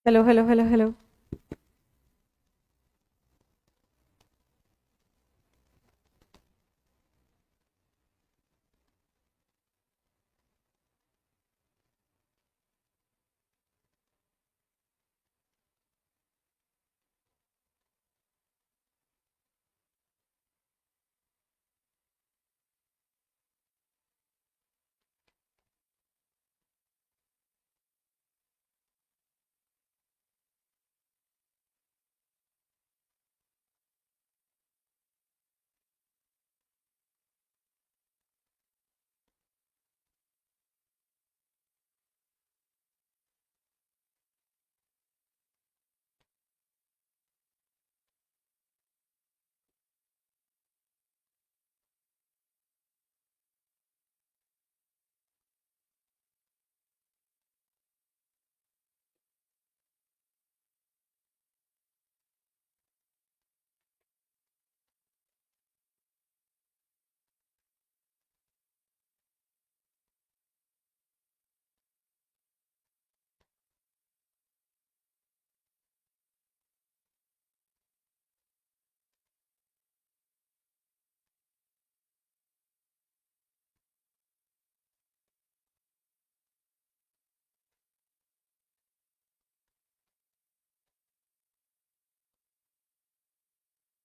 Hello hello hello hello.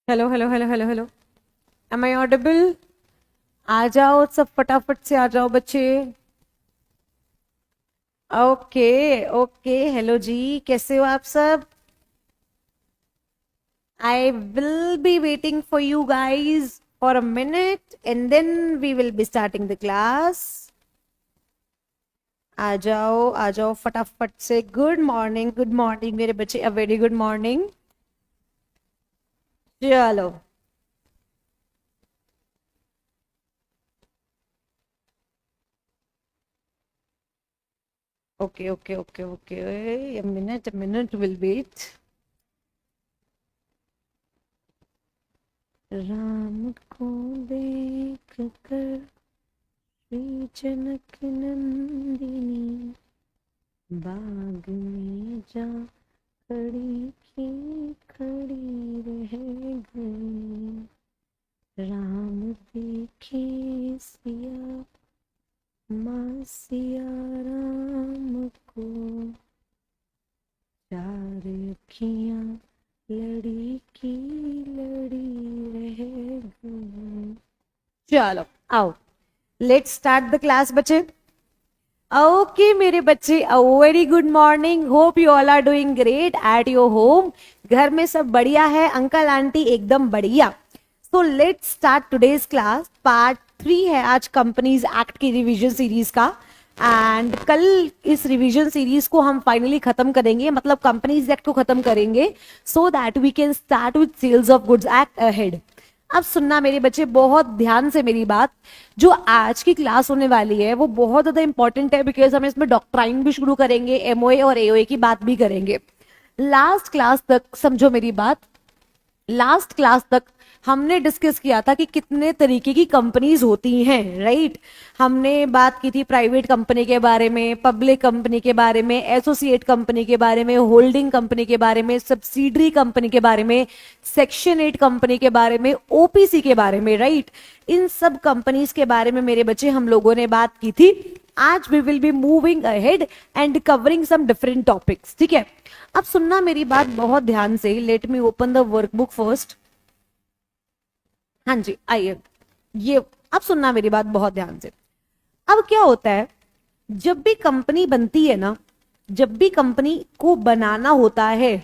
Hello hello hello hello hello. Am I audible? आ जाओ सब, फटाफट से आ जाओ बच्चे। ओके ओके, हेलो जी, कैसे हो आप सब? I will be waiting for you guys for a minute and then we will be starting the class. आ जाओ फटाफट से। गुड मॉर्निंग मेरे बच्चे, अ वेरी गुड मॉर्निंग। चलो। Okay okay okay okay, a minute will wait। Ram को देख कर श्री जनक नंदिनी बाग में जा खड़ी की खड़ी रह गई। राम देखे सिया माँ सिया राम को, चार अखियाँ लड़ी की लड़ी रह गई। चलो आओ, लेट्स स्टार्ट द क्लास बच्चे। ओके मेरे बच्चे, a very good morning. Hope you all are doing great at your home. घर में सब बढ़िया है, अंकल आंटी एकदम बढ़िया। So let's start today's class. Part 3 है आज कंपनीज एक्ट की रिवीजन सीरीज का। एंड कल इस रिवीजन सीरीज को हम फाइनली खत्म करेंगे, मतलब कंपनीज एक्ट को खत्म करेंगे, so that we can start with sales of goods act ahead. अब सुनना मेरे बच्चे बहुत ध्यान से मेरी बात। जो आज की क्लास होने वाली है वो बहुत ज्यादा इंपॉर्टेंट है, बिकॉज हम इसमें डॉक्ट्राइन भी शुरू करेंगे, एमओए और एओए की बात भी करेंगे। लास्ट क्लास तक समझो मेरी बात, लास्ट क्लास तक हमने डिस्कस किया था कि कितने तरीके की कंपनीज होती हैं, राइट। हमने बात की थी प्राइवेट कंपनी के बारे में, पब्लिक कंपनी के बारे में, एसोसिएट कंपनी के बारे में, होल्डिंग कंपनी के बारे में, सब्सिडरी कंपनी के बारे में, सेक्शन 8 कंपनी के बारे में, ओपीसी के बारे में, राइट। इन सब कंपनीज के बारे में मेरे बच्चे हम लोगों ने बात की थी। आज we will be moving ahead and covering some different topics, ठीक है। अब सुनना मेरी बात बहुत ध्यान से। Let me open the workbook first. हाँ जी, आइए। ये अब सुनना मेरी बात बहुत ध्यान से। अब क्या होता है, जब भी कंपनी बनती है ना, जब भी कंपनी को बनाना होता है,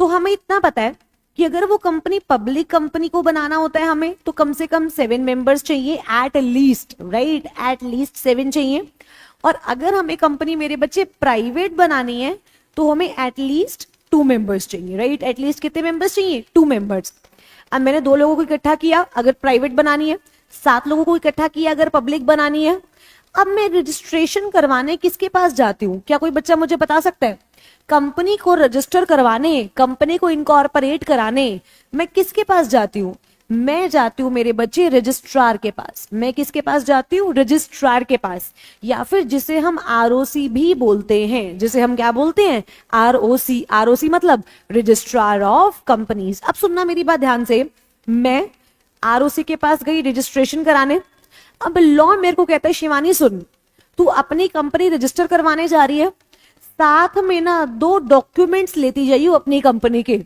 तो हमें इतना पता है कि अगर वो कंपनी पब्लिक कंपनी को बनाना होता है हमें, तो कम से कम 7 मेंबर्स चाहिए at least, right. At least 7 चाहिए। और अगर हमें कंपनी मेरे बच्चे प्राइवेट बनानी है, तो हमें एट लीस्ट 2 मेंबर्स चाहिए, राइट। एट लीस्ट कितने मेंबर्स चाहिए? 2 मेंबर्स। अब मैंने 2 लोगों को इकट्ठा किया अगर प्राइवेट बनानी है, 7 लोगों को इकट्ठा किया अगर पब्लिक बनानी है। अब मैं रजिस्ट्रेशन करवाने किसके पास जाती हूँ? क्या कोई बच्चा मुझे बता सकता है? कंपनी को रजिस्टर करवाने, कंपनी को इनकॉर्पोरेट कराने मैं किसके पास जाती हूँ? मैं जाती हूं मेरे बच्चे रजिस्ट्रार के पास। मैं किसके पास जाती हूँ? रजिस्ट्रार के पास, या फिर जिसे हम आरओसी भी बोलते हैं। जिसे हम क्या बोलते हैं? आरओसी। आरओसी मतलब रजिस्ट्रार ऑफ कंपनीज। अब सुनना मेरी बात ध्यान से, मैं आरओसी के पास गई रजिस्ट्रेशन कराने। अब लॉ मेरे को कहता है शिवानी सुन, तू अपनी कंपनी रजिस्टर करवाने जा रही है, साथ में ना 2 डॉक्यूमेंट्स लेती जाइयो अपनी कंपनी के,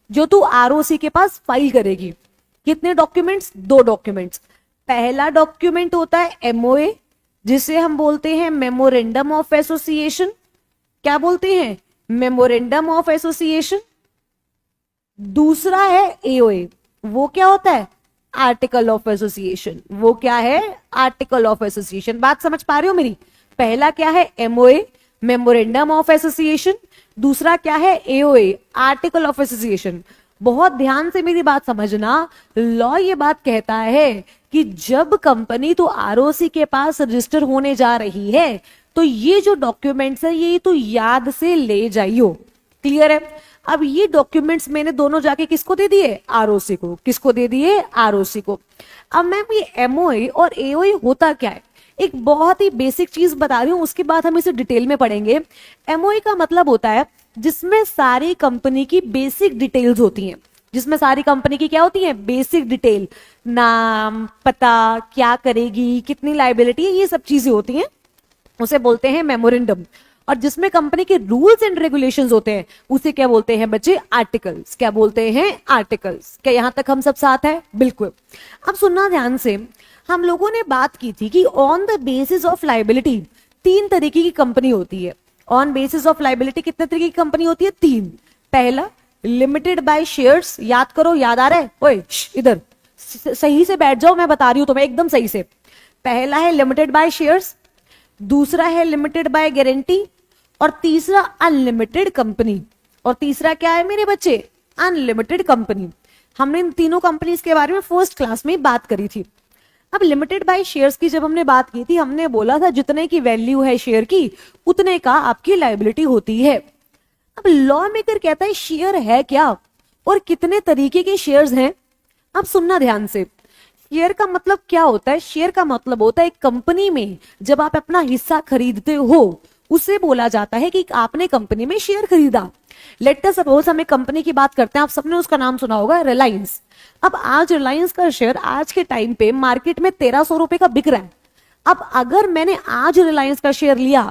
जो तू आरओसी के पास फाइल करेगी। कितने डॉक्यूमेंट्स? 2 डॉक्यूमेंट्स। पहला डॉक्यूमेंट होता है एमओए, जिसे हम बोलते हैं मेमोरेंडम ऑफ एसोसिएशन। क्या बोलते हैं? Memorandum of association. दूसरा है एओए, वो क्या होता है? Article of association. वो क्या है? Article of association. बात समझ पा रहे हो मेरी? पहला क्या है? MOA, memorandum of association. दूसरा क्या है? AOA, article of association. बहुत ध्यान से मेरी बात समझना, लॉ ये बात कहता है कि जब कंपनी तो आरओसी के पास रजिस्टर होने जा रही है, तो ये जो डॉक्यूमेंट्स है ये तो याद से ले जाइयो। क्लियर है? अब ये डॉक्यूमेंट्स मैंने दोनों जाके किसको दे दिए? आरओसी को। किसको दे दिए? आरओसी को। अब मैम ये एमओए और एओए होता क्या है? एक बहुत ही बेसिक चीज बता रही हूं, उसके बाद हम इसे डिटेल में पढ़ेंगे। एमओए का मतलब होता है जिसमें सारी कंपनी की बेसिक डिटेल्स होती हैं। जिसमें सारी कंपनी की क्या होती है? बेसिक डिटेल, नाम, पता, क्या करेगी, कितनी लायबिलिटी है, ये सब चीजें होती हैं, उसे बोलते हैं मेमोरेंडम। और जिसमें कंपनी के रूल्स एंड रेगुलेशंस होते हैं, उसे क्या बोलते हैं बच्चे? आर्टिकल्स। क्या बोलते हैं? आर्टिकल्स। क्या यहां तक हम सब साथ है? बिल्कुल। अब सुनना ध्यान से, हम लोगों ने बात की थी कि on the basis of liability 3 तरीके की कंपनी होती है। ऑन बेसिस ऑफ लायबिलिटी कितने तरीके की कंपनी होती है? 3। पहला लिमिटेड बाय शेयर्स। याद करो, याद आ रहा है? ओए इधर सही से बैठ जाओ, मैं बता रही हूं तुम्हें एकदम सही से। पहला है लिमिटेड बाय शेयर्स, दूसरा है लिमिटेड बाय गारंटी, और तीसरा अनलिमिटेड कंपनी। और तीसरा क्या है मेरे बच्चे? Unlimited company. हमने इन तीनों कंपनीज के बारे में फर्स्ट क्लास में बात करी थी। अब लिमिटेड बाय शेयर्स की जब हमने बात की थी, हमने बोला था जितने की वैल्यू है शेयर की, उतने का आपकी लायबिलिटी होती है। अब लॉ मेकर कहता है शेयर है क्या और कितने तरीके के शेयर्स हैं। अब सुनना ध्यान से, शेयर का मतलब क्या होता है? शेयर का मतलब होता है एक कंपनी में जब आप अपना हिस्सा खरीदते हो, उसे बोला जाता है कि आपने कंपनी में शेयर खरीदा। लेट अस सपोज हम एक कंपनी की बात करते हैं, आप सबने उसका नाम सुना होगा, रिलायंस। अब आज रिलायंस का शेयर आज के टाइम पे मार्केट में 1300 रुपए का बिक रहा है। अब अगर मैंने आज रिलायंस का शेयर लिया,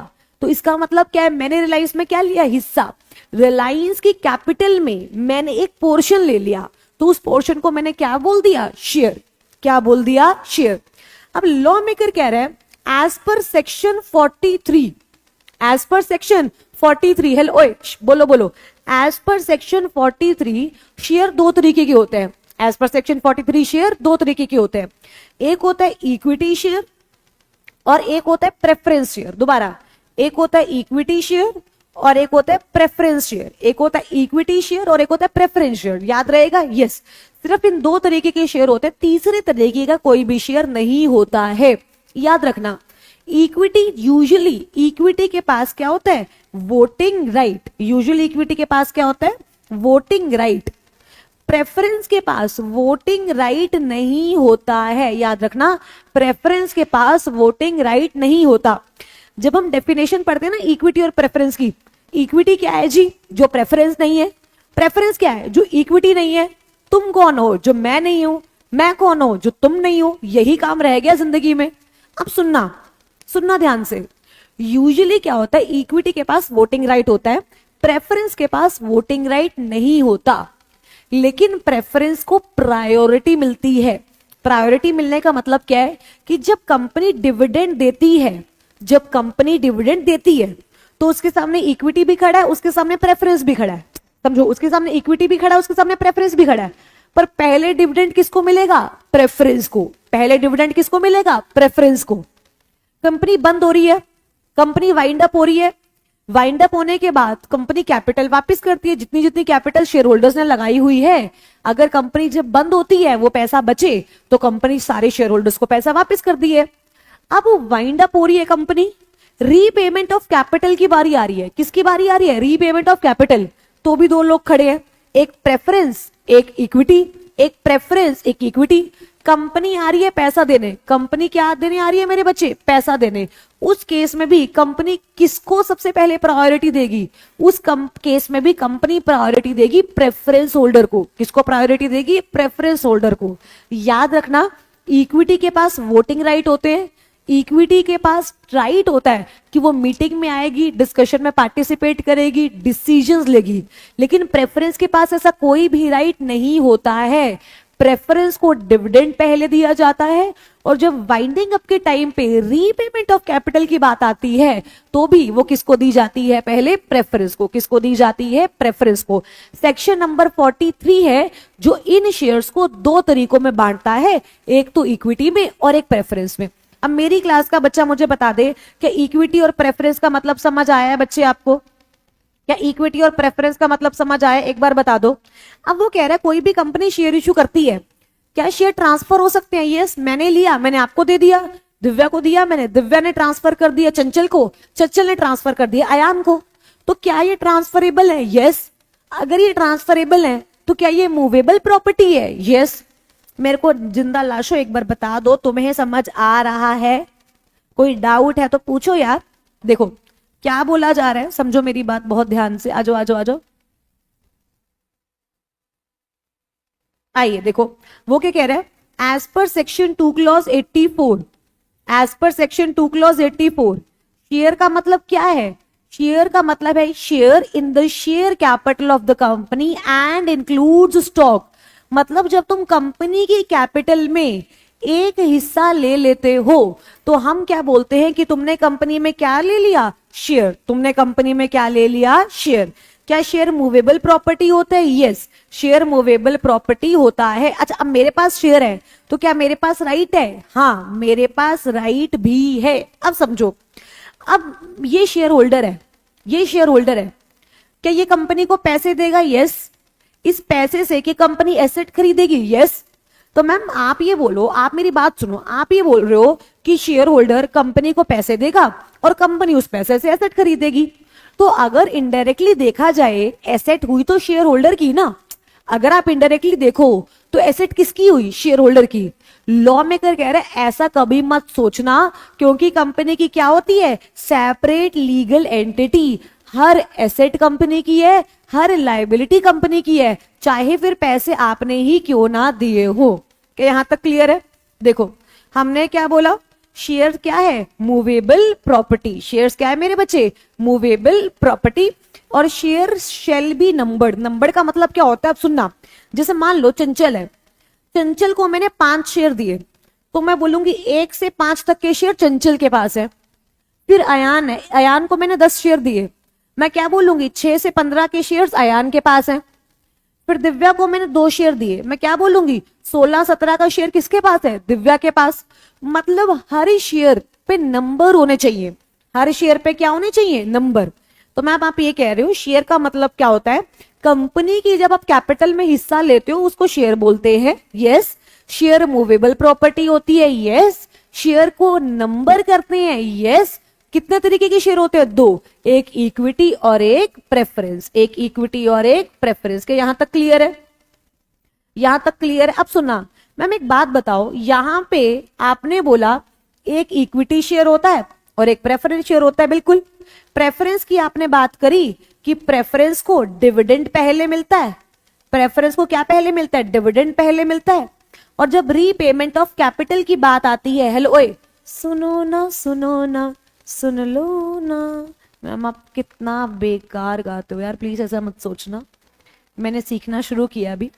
तो इसका मतलब क्या है? मैंने रिलायंस में क्या लिया? हिस्सा। रिलायंस की कैपिटल में मैंने एक पोर्शन ले लिया, तो उस पोर्शन को मैंने क्या बोल दिया? शेयर। क्या बोल दिया? शेयर। अब लॉ मेकर कह रहा है as per section 43, as per section 43, hello ओए बोलो बोलो, एज पर सेक्शन 43 शेयर 2 तरीके के होते हैं। एज पर सेक्शन 43 शेयर 2 तरीके के होते हैं। एक होता है इक्विटी शेयर और एक होता है प्रेफरेंस शेयर। दोबारा, एक होता है इक्विटी शेयर और एक होता है प्रेफरेंस शेयर। एक होता है इक्विटी शेयर और एक होता है प्रेफरेंस शेयर। याद रहेगा? यस। सिर्फ इन 2 तरीके के शेयर होते हैं, तीसरे तरीके का कोई भी शेयर नहीं होता है। याद रखना, इक्विटी यूजुअली इक्विटी के पास क्या होता है? Voting right. यूजुअली इक्विटी के पास क्या होता है? Voting right. प्रेफरेंस के पास वोटिंग राइट नहीं होता है। याद रखना, प्रेफरेंस के पास वोटिंग राइट नहीं होता। जब हम डेफिनेशन पढ़ते हैं ना इक्विटी और प्रेफरेंस की, इक्विटी क्या है जी? जो प्रेफरेंस नहीं है। प्रेफरेंस क्या है? जो इक्विटी नहीं है। तुम कौन हो? जो मैं नहीं हूं। मैं कौन हो? जो तुम नहीं हो। यही काम रह गया जिंदगी में। अब सुनना ध्यान से, यूजुअली क्या होता है? इक्विटी के पास वोटिंग राइट होता है, प्रेफरेंस के पास वोटिंग राइट नहीं होता। लेकिन प्रेफरेंस को प्रायोरिटी मिलती है। प्रायोरिटी मिलने का मतलब क्या है? कि जब कंपनी डिविडेंड देती है, जब कंपनी डिविडेंड देती है, तो उसके सामने इक्विटी भी खड़ा है, उसके सामने प्रेफरेंस भी खड़ा है। समझो, उसके सामने इक्विटी भी खड़ा है, उसके सामने प्रेफरेंस भी खड़ा है। पर पहले डिविडेंड किसको मिलेगा? प्रेफरेंस को। पहले डिविडेंड किसको मिलेगा? प्रेफरेंस को। कंपनी बंद हो रही है, कंपनी वाइंड अप हो रही है, वाइंड अप होने के बाद कंपनी कैपिटल वापस करती है, जितनी जितनी कैपिटल शेयर होल्डर्स ने लगाई हुई है। अगर कंपनी जब बंद होती है, वो पैसा बचे, तो कंपनी सारे शेयर होल्डर्स को पैसा वापस कर दिए। अब वाइंड अप हो रही है कंपनी, रीपेमेंट ऑफ कैपिटल की बारी आ रही है। किसकी बारी आ रही है? Repayment of capital. तो भी 2 लोग खड़े हैं, एक प्रेफरेंस, एक इक्विटी। एक प्रेफरेंस, एक इक्विटी। कंपनी आ रही है पैसा देने, कंपनी क्या देने आ रही है मेरे बच्चे, पैसा देने। उस केस में भी कंपनी किसको सबसे पहले प्रायोरिटी देगी, उस केस में भी कंपनी प्रायोरिटी देगी प्रेफरेंस होल्डर को। किसको प्रायोरिटी देगी, प्रेफरेंस होल्डर को। याद रखना, इक्विटी के पास वोटिंग राइट होते हैं, इक्विटी के पास राइट होता है कि वो मीटिंग में आएगी, डिस्कशन में पार्टिसिपेट करेगी, डिसीजंस लेगी। लेकिन प्रेफरेंस के पास ऐसा कोई भी राइट नहीं होता है। प्रेफरेंस को डिविडेंड पहले दिया जाता है, और जब वाइंडिंग अप के टाइम पे रीपेमेंट ऑफ कैपिटल की बात आती है तो भी वो किसको दी जाती है, पहले प्रेफरेंस को। किसको दी जाती है, प्रेफरेंस को। सेक्शन नंबर 43 है जो इन शेयर्स को दो तरीकों में बांटता है, एक तो इक्विटी में और एक प्रेफरेंस में। अब मेरी क्लास का बच्चा मुझे बता दे कि इक्विटी और प्रेफरेंस का मतलब समझ आया है बच्चे आपको? क्या इक्विटी और प्रेफरेंस का मतलब समझ आया, एक बार बता दो। अब वो कह रहा है कोई भी कंपनी शेयर इशू करती है, क्या शेयर ट्रांसफर हो सकते हैं? यस, मैंने लिया, मैंने आपको दे दिया, दिव्या को दिया मैंने, दिव्या ने ट्रांसफर कर दिया चंचल को, चंचल ने ट्रांसफर कर दिया अयान को। तो क्या ये ट्रांसफरेबल है? यस। अगर ये ट्रांसफरेबल है तो क्या ये मूवेबल प्रॉपर्टी है? यस। मेरे को जिंदा लाशो एक बार बता दो, तुम्हें समझ आ रहा है? कोई डाउट है तो पूछो यार। देखो क्या बोला जा रहा है, समझो मेरी बात बहुत ध्यान से। आजो आजो आजो, आइए देखो वो क्या कह रहा है। As per section 2 clause 84, as per section 2 clause 84, share का मतलब क्या है? शेयर का मतलब है share in the share capital of the company and includes stock. मतलब जब तुम कंपनी की कैपिटल में एक हिस्सा ले लेते हो तो हम क्या बोलते हैं कि तुमने कंपनी में क्या ले लिया, शेयर। तुमने कंपनी में क्या ले लिया, शेयर। क्या शेयर मूवेबल प्रॉपर्टी होता है? यस, शेयर मूवेबल प्रॉपर्टी होता है। अच्छा, अब मेरे पास शेयर है तो क्या मेरे पास राइट है? हाँ, मेरे पास राइट भी है। अब समझो, अब ये शेयर होल्डर है, ये शेयर होल्डर है, क्या ये कंपनी को पैसे देगा? यस। इस पैसे से कि कंपनी एसेट खरीदेगी? यस। तो मैम आप ये बोलो, आप मेरी बात सुनो, आप ये बोल रहे हो कि शेयर होल्डर कंपनी को पैसे देगा और कंपनी उस पैसे से एसेट खरीदेगी। तो अगर इनडायरेक्टली देखा जाए, एसेट हुई तो शेयर होल्डर की ना। अगर आप इनडायरेक्टली देखो तो एसेट किसकी हुई, शेयर होल्डर की। लॉ मेकर कह रहे हैं ऐसा कभी मत सोचना, क्योंकि कंपनी की क्या होती है, सेपरेट लीगल एंटिटी। हर एसेट कंपनी की है, हर लायबिलिटी कंपनी की है, चाहे फिर पैसे आपने ही क्यों ना दिए हो। क्या यहां तक क्लियर है? देखो हमने क्या बोला, शेयर क्या है, मूवेबल प्रॉपर्टी। शेयर्स क्या है मेरे बच्चे, मूवेबल प्रॉपर्टी। और share shall be numbered. Numbered का मतलब क्या होता है, अब सुनना। जैसे मान लो चंचल है, चंचल को मैंने 5 शेयर दिए, तो मैं बोलूंगी 1 से 5 तक के शेयर चंचल के पास है। फिर अयान है, अयान को मैंने 10 शेयर दिए, मैं क्या बोलूंगी 6 से 15 के शेयर्स अयान के पास हैं। फिर दिव्या को मैंने 2 शेयर दिए, मैं क्या बोलूंगी 16-17 का शेयर किसके पास है, दिव्या के पास। मतलब हर शेयर पे नंबर होने चाहिए, हर शेयर पे क्या होने चाहिए, नंबर। तो मैम आप ये कह रहे हो शेयर का मतलब क्या होता है, कंपनी की जब आप कैपिटल में हिस्सा लेते हो उसको शेयर बोलते हैं। यस। शेयर मूवेबल प्रॉपर्टी होती है। यस। शेयर को नंबर करते हैं। यस। कितने तरीके के शेयर होते हैं, 2, एक इक्विटी और एक प्रेफरेंस, एक इक्विटी और एक प्रेफरेंस। के यहां तक क्लियर है? यहां तक क्लियर है? अब सुनना मैम एक बात बताओ, यहां पे आपने बोला एक इक्विटी शेयर होता है और एक प्रेफरेंस शेयर होता है। बिल्कुल। प्रेफरेंस की आपने बात करी कि प्रेफरेंस को डिविडेंड पहले मिलता है। प्रेफरेंस को क्या पहले मिलता है, डिविडेंड पहले मिलता है। और जब रीपेमेंट ऑफ कैपिटल की बात आती है, हेलो ओए सुनो ना, सुनो ना, सुन लो ना। मैम आप कितना बेकार गाते हो यार, प्लीज ऐसा मत सोचना, मैंने सीखना शुरू किया अभी।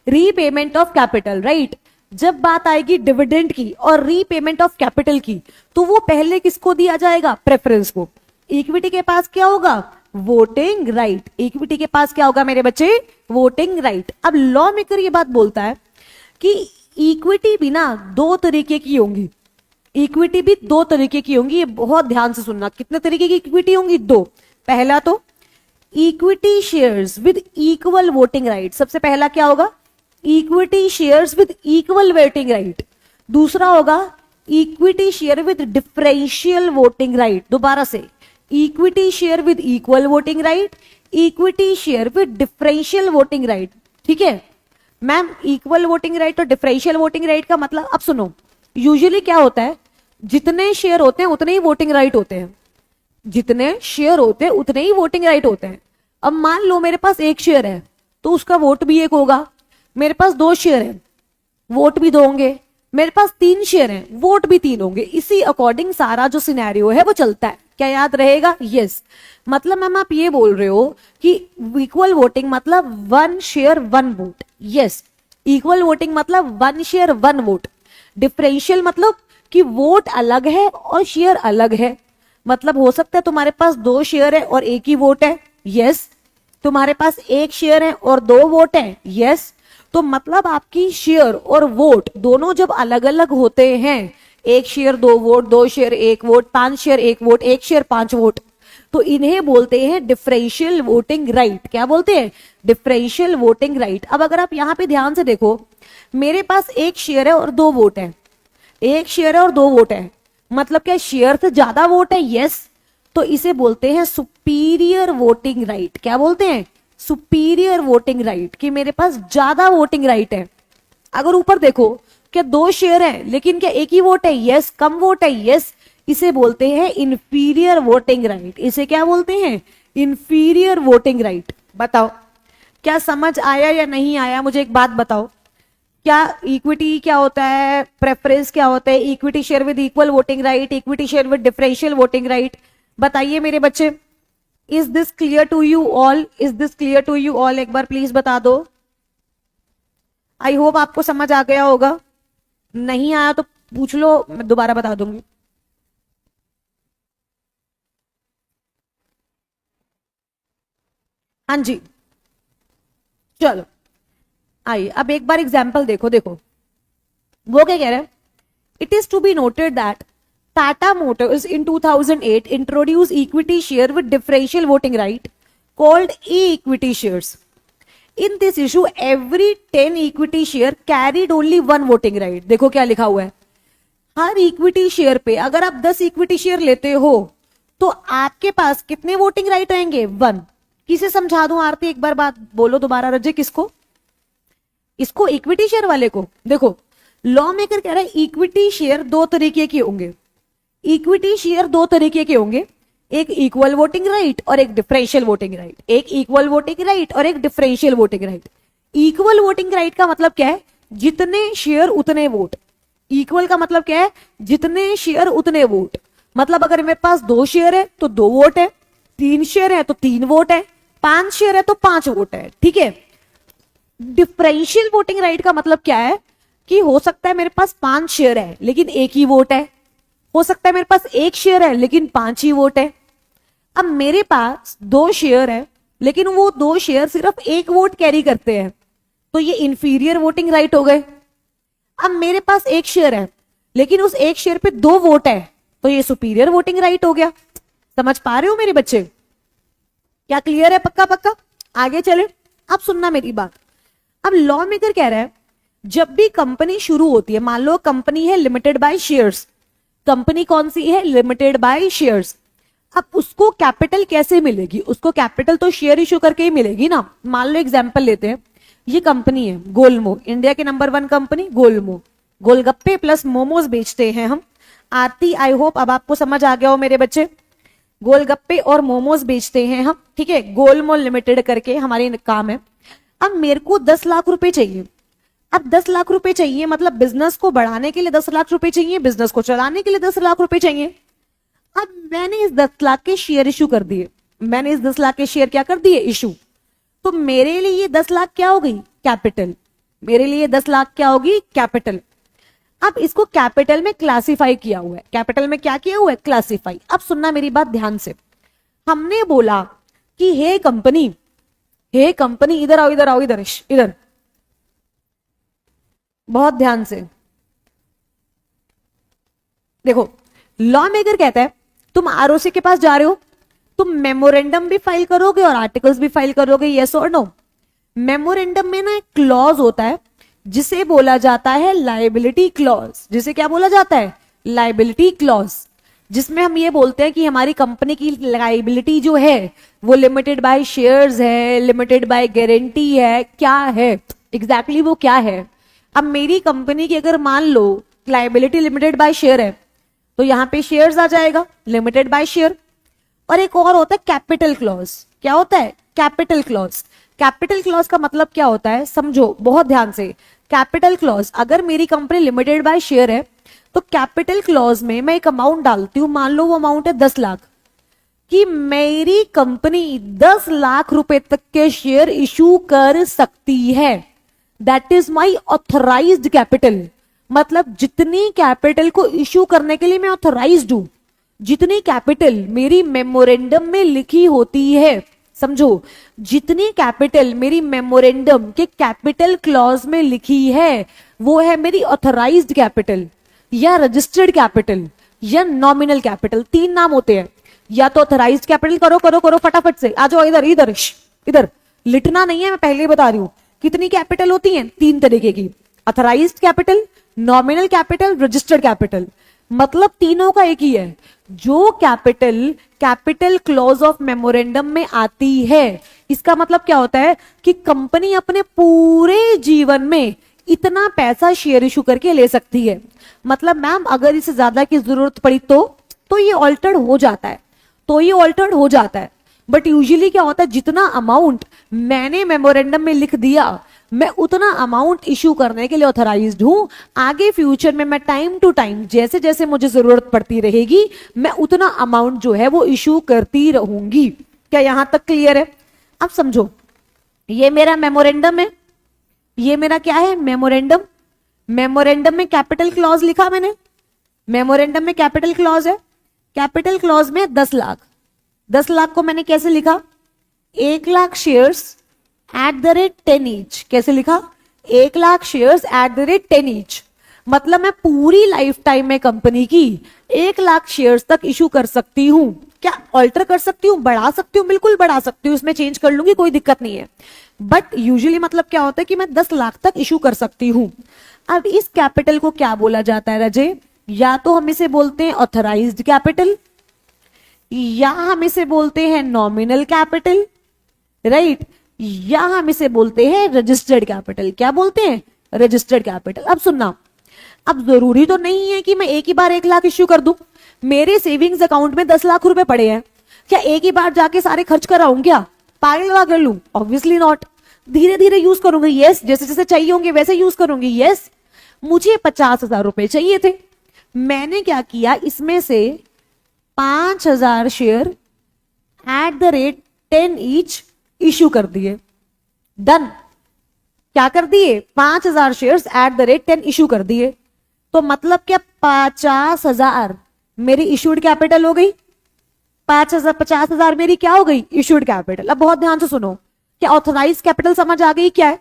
Repayment of capital, right. जब बात आएगी डिविडेंड की और रीपेमेंट ऑफ कैपिटल की, तो वो पहले किसको दिया जाएगा, प्रेफरेंस को। इक्विटी के पास क्या होगा, वोटिंग राइट। इक्विटी के पास क्या होगा मेरे बच्चे, वोटिंग राइट। अब लॉ मेकर ये बात बोलता है कि इक्विटी भी ना 2 तरीके की होंगी, इक्विटी भी 2 तरीके की होंगी। ये बहुत ध्यान से सुनना, कितने तरीके की इक्विटी होंगी, 2। पहला तो equity shares with equal voting right. सबसे पहला क्या होगा, equity shares with equal voting right. दूसरा होगा equity share with differential voting right. दोबारा से, equity share with equal voting right, equity share with differential voting right. ठीक है, मैम इक्वल वोटिंग राइट और डिफरेंशियल वोटिंग राइट का मतलब, अब सुनो, यूजुअली क्या होता है, जितने शेयर होते हैं उतने ही वोटिंग राइट होते हैं, जितने शेयर होते हैं उतने ही वोटिंग राइट होते हैं। अब मान लो मेरे पास एक शेयर है तो उसका वोट भी एक होगा, मेरे पास 2 शेयर है, वोट भी 2 होंगे, मेरे पास 3 शेयर हैं, वोट भी 3 होंगे। इसी अकॉर्डिंग सारा जो सिनेरियो है वो चलता है। क्या याद रहेगा? यस। मतलब मैम आप ये बोल रहे हो कि इक्वल वोटिंग मतलब 1 share 1 vote. Yes, equal voting मतलब 1 शेयर 1 वोट। डिफरेंशियल मतलब कि वोट अलग है और शेयर अलग है। मतलब हो सकता है तुम्हारे पास 2 शेयर है और 1 ही वोट है। यस। तुम्हारे पास 1 शेयर है और 2 वोट है। यस। तो मतलब आपकी शेयर और वोट दोनों जब अलग अलग होते हैं, 1 share 2 vote, 2 share 1 vote, 5 share 1 vote, 1 share 5 vote, तो इन्हें बोलते हैं डिफरेंशियल वोटिंग राइट। क्या बोलते हैं? Differential voting right. अब अगर आप यहां पे ध्यान से देखो, मेरे पास 1 शेयर है और 2 वोट है, 1 शेयर है और 2 वोट है, मतलब क्या शेयर से ज्यादा वोट है? यस। तो इसे बोलते हैं सुपीरियर वोटिंग राइट। क्या बोलते हैं? सुपीरियर वोटिंग राइट, कि मेरे पास ज्यादा वोटिंग राइट है। अगर ऊपर देखो, क्या 2 शेयर है लेकिन क्या 1 ही वोट है? यस। कम वोट है? यस। इसे बोलते हैं इंफीरियर वोटिंग राइट। इसे क्या बोलते हैं? Inferior voting right. बताओ क्या समझ आया या नहीं आया? मुझे एक बात बताओ, क्या इक्विटी क्या होता है, प्रेफरेंस क्या होता है, equity share with equal voting right, equity share with differential voting right? बताइए मेरे बच्चे, is this clear to you all? Is this clear to you all? एक बार प्लीज बता दो। आई होप आपको समझ आ गया होगा। नहीं आया तो पूछ लो, मैं दोबारा बता दूंगी। हाँ जी, चलो आइए अब एक बार एग्जाम्पल देखो। देखो वो क्या कह रहा है, it is to be noted that Tata Motors in 2008 introduced equity share with differential voting right called e-equity shares. In this issue, every 10 equity share carried only 1 voting right. देखो क्या लिखा हुआ है, हर इक्विटी शेयर पे अगर आप 10 इक्विटी शेयर लेते हो तो आपके पास कितने वोटिंग राइट रहेंगे? 1। किसे समझा दूं आरती, एक बार बात बोलो दोबारा। रजे किसको? इसको, इक्विटी शेयर वाले को। देखो लॉ मेकर कह रहा है इक्विटी शेयर 2 तरीके के होंगे, इक्विटी शेयर 2 तरीके के होंगे, एक इक्वल वोटिंग राइट और एक डिफरेंशियल वोटिंग राइट। एक इक्वल वोटिंग राइट और एक differential voting right. Equal voting right का मतलब क्या है? जितने शेयर उतने वोट। इक्वल का मतलब क्या है? जितने शेयर उतने वोट। मतलब अगर मेरे पास 2 शेयर है तो 2 वोट है, 3 शेयर है तो 3 वोट है, 5 शेयर है तो 5 वोट है। ठीक है। डिफरेंशियल वोटिंग राइट का मतलब क्या है कि हो सकता है मेरे पास 5 शेयर है लेकिन 1 ही वोट है, हो सकता है मेरे पास 1 शेयर है लेकिन 5 ही वोट है। अब मेरे पास 2 शेयर है लेकिन वो 2 शेयर सिर्फ 1 वोट कैरी करते हैं, तो ये इंफीरियर वोटिंग राइट हो गए। अब मेरे पास 1 शेयर है लेकिन उस 1 शेयर पे 2 वोट है, तो ये सुपीरियर वोटिंग राइट हो गया। समझ पा रहे हो मेरे बच्चे? क्या क्लियर है? पक्का पक्का? आगे चले, अब सुनना मेरी बात। अब लॉ मेकर कह रहा है जब भी कंपनी शुरू होती है, मान लो कंपनी है लिमिटेड बाय शेयर्स, कंपनी कौन सी है? Limited by shares. अब उसको कैपिटल कैसे मिलेगी? उसको कैपिटल तो शेयर इशू करके ही मिलेगी ना। मान लो एग्जांपल लेते हैं, ये कंपनी है गोलमो, इंडिया के नंबर 1 कंपनी गोलमो, गोलगप्पे प्लस मोमोज बेचते हैं हम। आरती आई होप अब आपको समझ आ गया हो मेरे बच्चे, गोलगप्पे और मोमोज बेचते हैं हम। ठीक है, गोलमो लिमिटेड करके हमारी काम है। अब मेरे को 10 लाख रुपए चाहिए। अब 10 लाख रुपए चाहिए मतलब बिजनेस को बढ़ाने के लिए 10 लाख रुपए चाहिए, बिजनेस को चलाने के लिए 10 लाख रुपए चाहिए। अब मैंने इस 10 लाख के शेयर इशू कर दिए, मैंने इस 10 लाख के शेयर क्या कर दिए? इशू। तो मेरे लिए ये 10 लाख क्या हो गई? कैपिटल। मेरे लिए 10 लाख क्या होगी? कैपिटल। अब इसको कैपिटल में क्लासिफाई किया हुआ है। कैपिटल में क्या किया हुआ है? क्लासिफाई। अब सुनना मेरी बात ध्यान से, हमने बोला कि हे कंपनी, हे कंपनी, इधर आओ, इधर आओ, इधर इधर, बहुत ध्यान से देखो। लॉ मेकर कहता है तुम आरओसी के पास जा रहे हो, तुम मेमोरेंडम भी फाइल करोगे और आर्टिकल्स भी फाइल करोगे, यस और नो? मेमोरेंडम में ना एक क्लॉज होता है जिसे बोला जाता है लायबिलिटी क्लॉज। जिसे क्या बोला जाता है? लायबिलिटी क्लॉज, जिसमें हम ये बोलते हैं कि हमारी कंपनी की लायबिलिटी जो है वो लिमिटेड बाय शेयर्स है, लिमिटेड बाय गारंटी है, क्या है? एग्जैक्टली वो क्या है? अब मेरी कंपनी की अगर मान लो लाइबिलिटी लिमिटेड बाय शेयर है, तो यहां पे शेयर्स आ जाएगा, लिमिटेड बाय शेयर। और एक और होता है कैपिटल क्लॉज। क्या होता है? Capital clause. कैपिटल क्लॉज का मतलब क्या होता है, समझो बहुत ध्यान से। कैपिटल क्लॉज, अगर मेरी कंपनी लिमिटेड बाय शेयर है, तो कैपिटल क्लॉज में मैं एक अमाउंट डालती हूं, मान लो वो अमाउंट है 10 लाख, कि मेरी कंपनी 10 लाख रुपए तक के शेयर इशू कर सकती है। That is my authorised capital. मतलब जितनी कैपिटल को इशू करने के लिए मैं ऑथराइज्ड हूं, जितनी कैपिटल मेरी मेमोरेंडम में लिखी होती है, समझो, जितनी कैपिटल मेरी मेमोरेंडम के कैपिटल क्लॉज में लिखी है, वो है मेरी ऑथराइज्ड कैपिटल या रजिस्टर्ड कैपिटल या नॉमिनल कैपिटल। 3 नाम होते हैं। या तो ऑथराइज्ड कैपिटल, करो करो करो फटाफट से, आ जाओ इधर इधर इधर, लिटना नहीं है, मैं पहले ही बता रही हूं। कितनी कैपिटल होती है? 3 तरीके की, authorised capital, nominal capital, registered capital. मतलब तीनों का एक ही है। जो capital capital clause of memorandum में आती है, इसका मतलब क्या होता है कि कंपनी अपने पूरे जीवन में इतना पैसा शेयर इशू करके ले सकती है। मतलब मैम अगर इसे ज्यादा की जरूरत पड़ी तो ये ऑल्टर्ड हो जाता है, तो ये ऑल्टर्ड हो जाता है। बट यूजुअली क्या होता है, जितना अमाउंट मैंने मेमोरेंडम में लिख दिया, मैं उतना अमाउंट इशू करने के लिए ऑथराइज्ड हूं। आगे फ्यूचर में मैं टाइम टू टाइम जैसे जैसे मुझे जरूरत पड़ती रहेगी, मैं उतना अमाउंट जो है वो इशू करती रहूंगी। क्या यहां तक क्लियर है? अब समझो, ये मेरा मेमोरेंडम है, ये मेरा क्या है? मेमोरेंडम। मेमोरेंडम में कैपिटल क्लॉज लिखा मैंने, मेमोरेंडम में कैपिटल क्लॉज है। कैपिटल क्लॉज में 10 लाख, 10 लाख को मैंने कैसे लिखा? 1 lakh shares at the rate 10 each. कैसे लिखा? 1 lakh shares at the rate 10 each. मतलब मैं पूरी लाइफ टाइम में कंपनी की 1 लाख शेयर्स तक इशू कर सकती हूं। क्या ऑल्टर कर सकती हूँ? बढ़ा सकती हूँ, बिल्कुल बढ़ा सकती हूँ, इसमें चेंज कर लूंगी, कोई दिक्कत नहीं है। बट यूजुअली मतलब क्या होता है कि मैं 10 लाख तक इशू कर सकती हूँ। अब इस कैपिटल को क्या बोला जाता है रजे? या तो हम इसे बोलते हैं ऑथराइज्ड कैपिटल, या हम इसे बोलते हैं नॉमिनल कैपिटल, राइट, या हम इसे बोलते हैं रजिस्टर्ड कैपिटल। क्या बोलते हैं? Registered capital. अब सुनना, अब जरूरी तो नहीं है कि मैं एक ही बार 1 लाख इश्यू कर दूं। मेरे सेविंग्स अकाउंट में 10 लाख रुपए पड़े हैं, क्या एक ही बार जाके सारे खर्च कराऊं? क्या पागल कर लूं? Obviously not. धीरे धीरे यूज करूंगी, यस, जैसे जैसे चाहिए होंगे वैसे यूज करूंगी, यस। मुझे 50,000 रुपए चाहिए थे, मैंने क्या किया, इसमें से 5,000 share at the rate 10 each issue कर दिए। डन। क्या कर दिए? 5,000 shares at the rate 10 issue कर दिए। तो मतलब क्या 50,000 मेरी इश्यूड कैपिटल हो गई। 50,000 मेरी क्या हो गई? Issued capital. अब बहुत ध्यान से सुनो, क्या ऑथराइज कैपिटल समझ आ गई? क्या है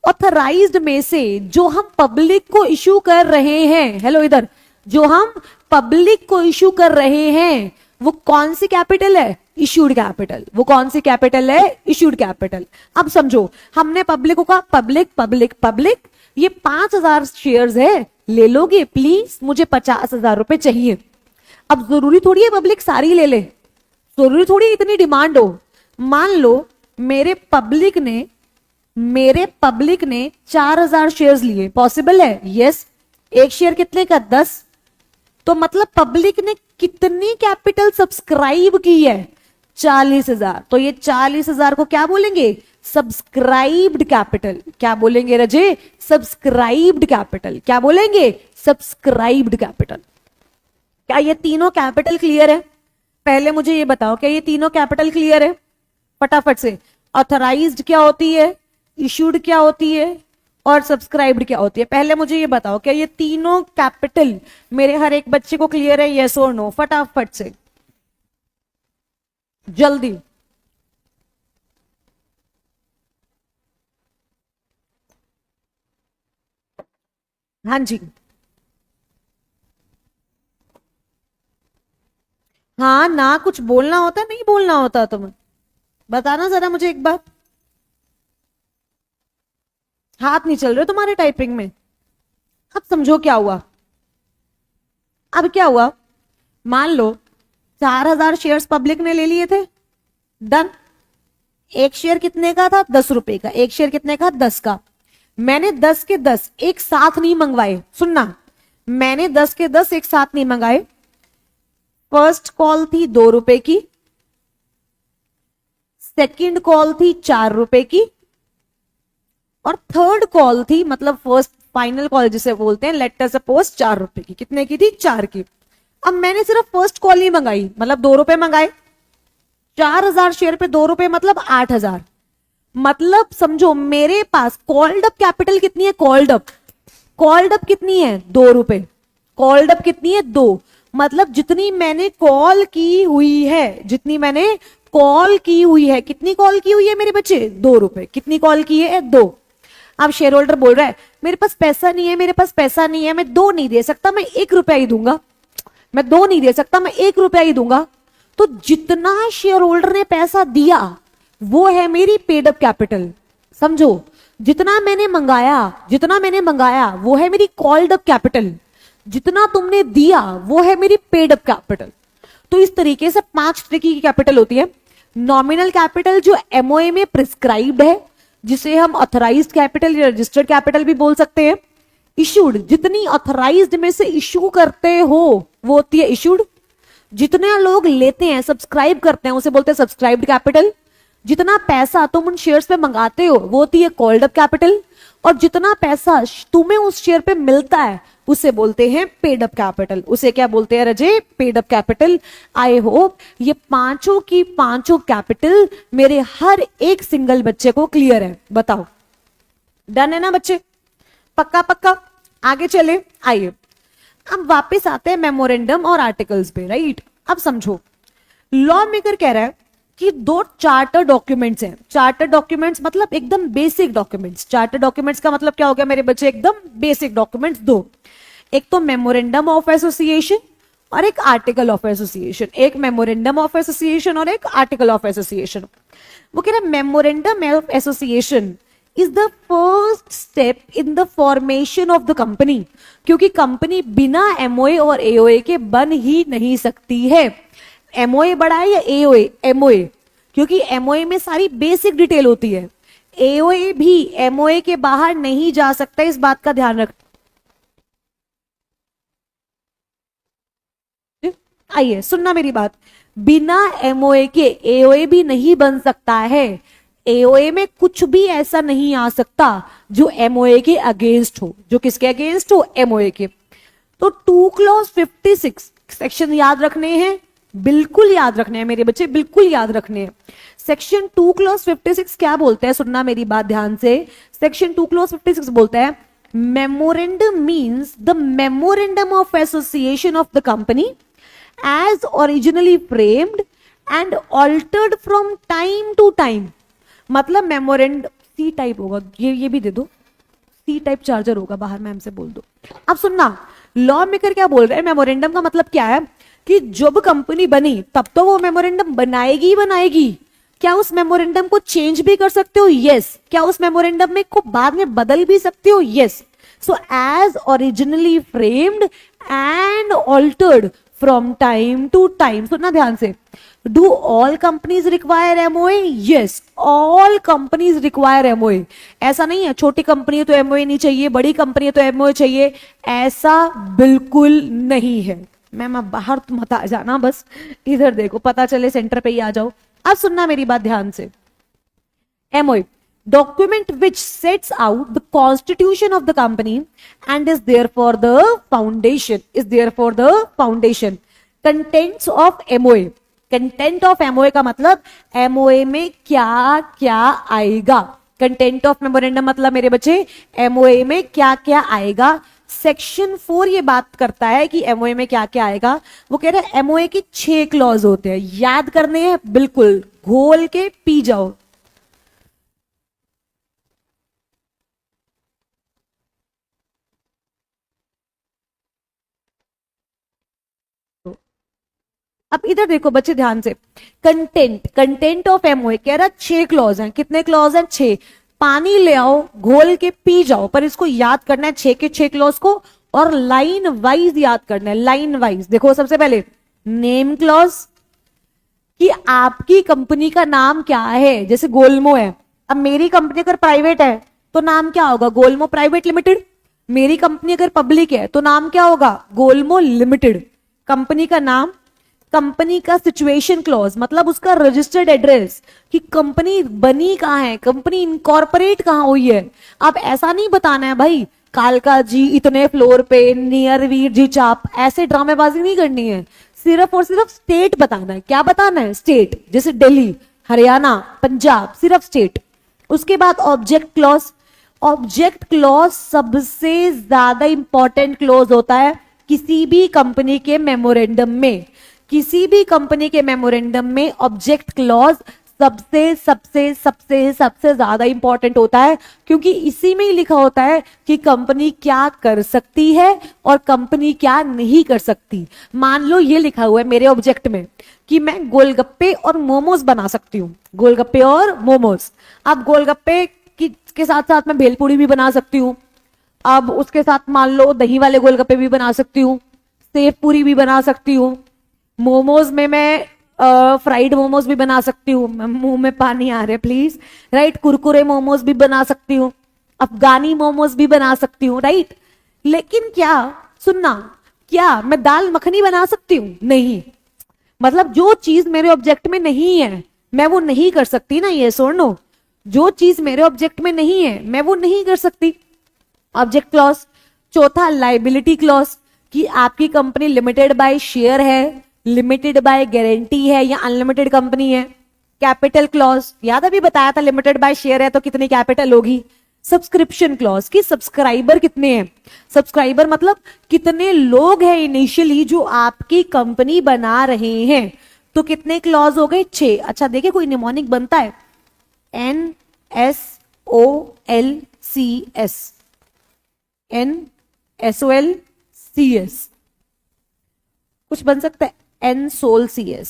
ऑथराइज्ड में से जो हम पब्लिक को इश्यू कर रहे हैं, हेलो इधर, जो हम पब्लिक को इश्यू कर रहे हैं वो कौन सी कैपिटल है? Issued capital. वो कौन सी कैपिटल है? Issued capital. अब समझो, हमने पब्लिक को कहा पब्लिक पब्लिक पब्लिक, ये 5,000 शेयर्स है, ले लोगे प्लीज, मुझे 50,000 रुपए चाहिए। अब जरूरी थोड़ी है पब्लिक सारी ले ले, जरूरी थोड़ी इतनी डिमांड हो। मान लो मेरे पब्लिक ने 4,000 शेयर्स लिए, पॉसिबल है? यस। एक शेयर कितने का? 10। तो मतलब पब्लिक ने कितनी कैपिटल सब्सक्राइब की है? 40,000। तो ये 40,000 को क्या बोलेंगे? Subscribed capital. क्या बोलेंगे रजे? Subscribed capital. क्या बोलेंगे? Subscribed capital. क्या ये तीनों कैपिटल क्लियर है? पहले मुझे ये बताओ, क्या ये तीनों कैपिटल क्लियर है? फटाफट से। ऑथराइज्ड क्या होती है, इशूड क्या होती है, और सब्सक्राइब्ड क्या होती है? पहले मुझे ये बताओ, क्या ये तीनों कैपिटल मेरे हर एक बच्चे को क्लियर है? यस और नो? फटाफट से, जल्दी। हाँ जी, हाँ ना, कुछ बोलना होता नहीं बोलना होता? तुम्हें बताना जरा मुझे एक बार। हाथ नहीं चल रहे तुम्हारे टाइपिंग में। अब समझो क्या हुआ। अब क्या हुआ, मान लो 4,000 शेयर्स पब्लिक ने ले लिए थे, डन। एक शेयर कितने का था? 10 रुपए का। एक शेयर कितने का? 10 का। मैंने 10 के 10 एक साथ नहीं मंगवाए, सुनना, मैंने 10 के 10 एक साथ नहीं मंगाए। फर्स्ट कॉल थी 2 रुपए की, सेकंड कॉल थी 4 रुपए की, और थर्ड कॉल थी, मतलब फर्स्ट फाइनल कॉल जिसे बोलते हैं, लेट अस सपोज 4 रुपए की। कितने की थी? 4 की। अब मैंने सिर्फ फर्स्ट कॉल ही मंगाई, मतलब 2 रुपए मंगाए, 4000 शेयर पे 2 रुपए मतलब 8000। मतलब समझो मेरे पास कॉल्ड अप कैपिटल कितनी है? कॉल्ड अप कितनी है? 2 रुपए। कॉल्ड अप कितनी है? 2। मतलब जितनी मैंने कॉल की हुई है, जितनी मैंने कॉल की हुई है, कितनी कॉल की हुई है मेरे बच्चे? 2 रुपए। कितनी कॉल की है? 2। अब शेयर होल्डर बोल रहा है मेरे पास पैसा नहीं है, मेरे पास पैसा नहीं है, मैं 2 नहीं दे सकता, मैं 1 रुपया ही दूंगा, मैं 2 नहीं दे सकता, मैं 1 रुपया ही दूंगा। तो जितना शेयर होल्डर ने पैसा दिया वो है मेरी पेड अप कैपिटल। समझो, जितना मैंने मंगाया वो है मेरी कॉल्ड अप कैपिटल, जितना तुमने दिया वो है मेरी पेड अप कैपिटल। तो इस तरीके से 5 तरीके की कैपिटल होती है। नॉमिनल कैपिटल जो एमओए में प्रिस्क्राइब्ड है, जिसे हम ऑथराइज्ड कैपिटल या रजिस्टर्ड कैपिटल भी बोल सकते हैं। इशूड, जितनी ऑथराइज्ड में से इशू करते हो वो होती है इशूड। जितने लोग लेते हैं, सब्सक्राइब करते हैं, उसे बोलते हैं सब्सक्राइब्ड कैपिटल। जितना पैसा तुम उन शेयर्स पे मंगाते हो वो होती है कॉल्ड अप कैपिटल। और जितना पैसा तुम्हें उस शेयर पे मिलता है उसे बोलते हैं पेड अप कैपिटल। उसे क्या बोलते हैं रजे? Paid up capital. I hope ये पांचों की पांचों कैपिटल मेरे हर एक सिंगल बच्चे को क्लियर है। बताओ, डन है ना बच्चे? पक्का पक्का? आगे चले, आइए अब वापस आते हैं मेमोरेंडम और आर्टिकल्स पे, राइट। अब समझो, लॉ मेकर कह रहा है कि 2 चार्टर डॉक्यूमेंट्स हैं। चार्टर डॉक्यूमेंट्स मतलब एकदम बेसिक डॉक्यूमेंट्स। चार्टर डॉक्यूमेंट्स का मतलब क्या हो गया मेरे बच्चे? एकदम बेसिक डॉक्यूमेंट्स 2। एक तो मेमोरेंडम ऑफ एसोसिएशन और एक आर्टिकल ऑफ एसोसिएशन। एक मेमोरेंडम ऑफ एसोसिएशन और एक आर्टिकल ऑफ एसोसिएशन। वो कह रहा है memorandum of association is the first step in the formation of the company, क्योंकि कंपनी बिना एमओए और एओए के बन ही नहीं सकती है। एमओए बड़ा है या एओए? एमओए, क्योंकि एमओए में सारी बेसिक डिटेल होती है। एओए भी एमओए के बाहर नहीं जा सकता, इस बात का ध्यान रख। आइए सुनना मेरी बात, बिना एमओए के एओए भी नहीं बन सकता है। एओए में कुछ भी ऐसा नहीं आ सकता जो एमओए के अगेंस्ट हो। जो किसके अगेंस्ट हो? एमओए के। तो 2 क्लॉज 56 सेक्शन याद रखने हैं, बिल्कुल याद रखने हैं मेरे बच्चे, बिल्कुल याद रखने हैं। सेक्शन 2 क्लॉज 56 क्या बोलते हैं? सुनना मेरी बात ध्यान से। सेक्शन 2 क्लॉज 56 बोलता है memorandum means the memorandum of association of the company as originally framed and altered from time to time. मतलब मेमोरेंड सी टाइप होगा, ये भी दे दो, सी टाइप चार्जर होगा बाहर, मैम से बोल दो। अब सुनना, लॉ मेकर क्या बोल रहे हैं? मेमोरेंडम का मतलब क्या है कि जब कंपनी बनी तब तो वो मेमोरेंडम बनाएगी ही बनाएगी। क्या उस मेमोरेंडम को चेंज भी कर सकते हो? यस। क्या उस मेमोरेंडम में को बाद में बदल भी सकते हो? Yes. So as originally framed and altered from time to time. सुनना ध्यान से। Do all companies require MOA? Yes, all companies require MOA. ऐसा नहीं है छोटी कंपनी है तो एमओए नहीं चाहिए, बड़ी कंपनी है तो एमओए चाहिए, ऐसा बिल्कुल नहीं है। मैम अब बाहर तुम मत आ जाना, बस इधर देखो, पता चले सेंटर पे ही आ जाओ। अब सुनना मेरी बात ध्यान से। MOA document which sets out the constitution of the company and is therefore the foundation contents of MOA। Content of MOA का मतलब एमओए में क्या क्या आएगा। कंटेंट ऑफ मेमोरेंडम मतलब मेरे बच्चे एमओए में क्या क्या आएगा। सेक्शन 4 ये बात करता है कि एमओए में क्या क्या आएगा। वो कह रहा है एमओए के 6 क्लॉज होते हैं, याद करने हैं, बिल्कुल घोल के पी जाओ। अब इधर देखो बच्चे ध्यान से, कंटेंट ऑफ एमओए कह रहा 6 क्लॉज हैं। कितने क्लॉज हैं? 6। पानी ले आओ, घोल के पी जाओ, पर इसको याद करना है 6 के 6 क्लॉज को, और लाइन वाइज याद करना है, लाइन वाइज। देखो सबसे पहले नेम क्लॉज, कि आपकी कंपनी का नाम क्या है। जैसे गोलमो है, अब मेरी कंपनी अगर प्राइवेट है तो नाम क्या होगा? गोलमो प्राइवेट लिमिटेड। मेरी कंपनी अगर पब्लिक है तो नाम क्या होगा? गोलमो लिमिटेड। कंपनी का नाम, कंपनी का सिचुएशन क्लॉज मतलब उसका रजिस्टर्ड एड्रेस कि कंपनी बनी कहां है, कंपनी इनकॉर्पोरेट कहां हुई है। अब ऐसा नहीं बताना है भाई कालका जी इतने फ्लोर पे नियर वीर जी चाप, ऐसे ड्रामेबाजी नहीं करनी है। सिर्फ और सिर्फ स्टेट बताना है। क्या बताना है? स्टेट, जैसे दिल्ली, हरियाणा, पंजाब, सिर्फ स्टेट। उसके बाद ऑब्जेक्ट क्लॉज। ऑब्जेक्ट क्लॉज सबसे ज्यादा इंपॉर्टेंट क्लॉज होता है किसी भी कंपनी के मेमोरेंडम में। किसी भी कंपनी के मेमोरेंडम में ऑब्जेक्ट क्लॉज सबसे सबसे सबसे सबसे ज्यादा इंपॉर्टेंट होता है, क्योंकि इसी में ही लिखा होता है कि कंपनी क्या कर सकती है और कंपनी क्या नहीं कर सकती। मान लो ये लिखा हुआ है मेरे ऑब्जेक्ट में कि मैं गोलगप्पे और मोमोज बना सकती हूँ, गोलगप्पे और मोमोज। अब गोलगप्पे के साथ साथ मैं भेलपूरी भी बना सकती हूँ। अब उसके साथ मान लो दही वाले गोलगप्पे भी बना सकती हूँ, सेव पूरी भी बना सकती हूँ। मोमोज में मैं फ्राइड मोमोज भी बना सकती हूँ, मुंह में पानी आ रहा है प्लीज, राइट। कुरकुरे मोमोज भी बना सकती हूँ, अफगानी मोमोज भी बना सकती हूँ, राइट। लेकिन क्या, सुनना, क्या मैं दाल मखनी बना सकती हूँ? नहीं। मतलब जो चीज मेरे ऑब्जेक्ट में नहीं है मैं वो नहीं कर सकती ना, ये और नो। जो चीज मेरे ऑब्जेक्ट में नहीं है मैं वो नहीं कर सकती। Object clause. चौथा लाइबिलिटी क्लॉज कि आपकी कंपनी लिमिटेड बाय शेयर है, लिमिटेड बाय गारंटी है या अनलिमिटेड कंपनी है। कैपिटल क्लॉज, याद अभी बताया था लिमिटेड बाय शेयर है तो कितनी कैपिटल होगी। सब्सक्रिप्शन क्लॉज कि सब्सक्राइबर कितने हैं। सब्सक्राइबर मतलब कितने लोग हैं इनिशियली जो आपकी कंपनी बना रहे हैं। तो कितने क्लॉज हो गए? 6। अच्छा देखिए कोई निमोनिक बनता है, NSOLCS, NSOLCS कुछ बन सकता है, NSOLCS,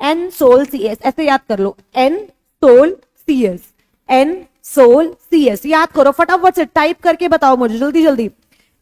NSOLCS ऐसे याद कर लो, NSOLCS, NSOLCS याद करो फटाफट से, टाइप करके बताओ मुझे जल्दी जल्दी।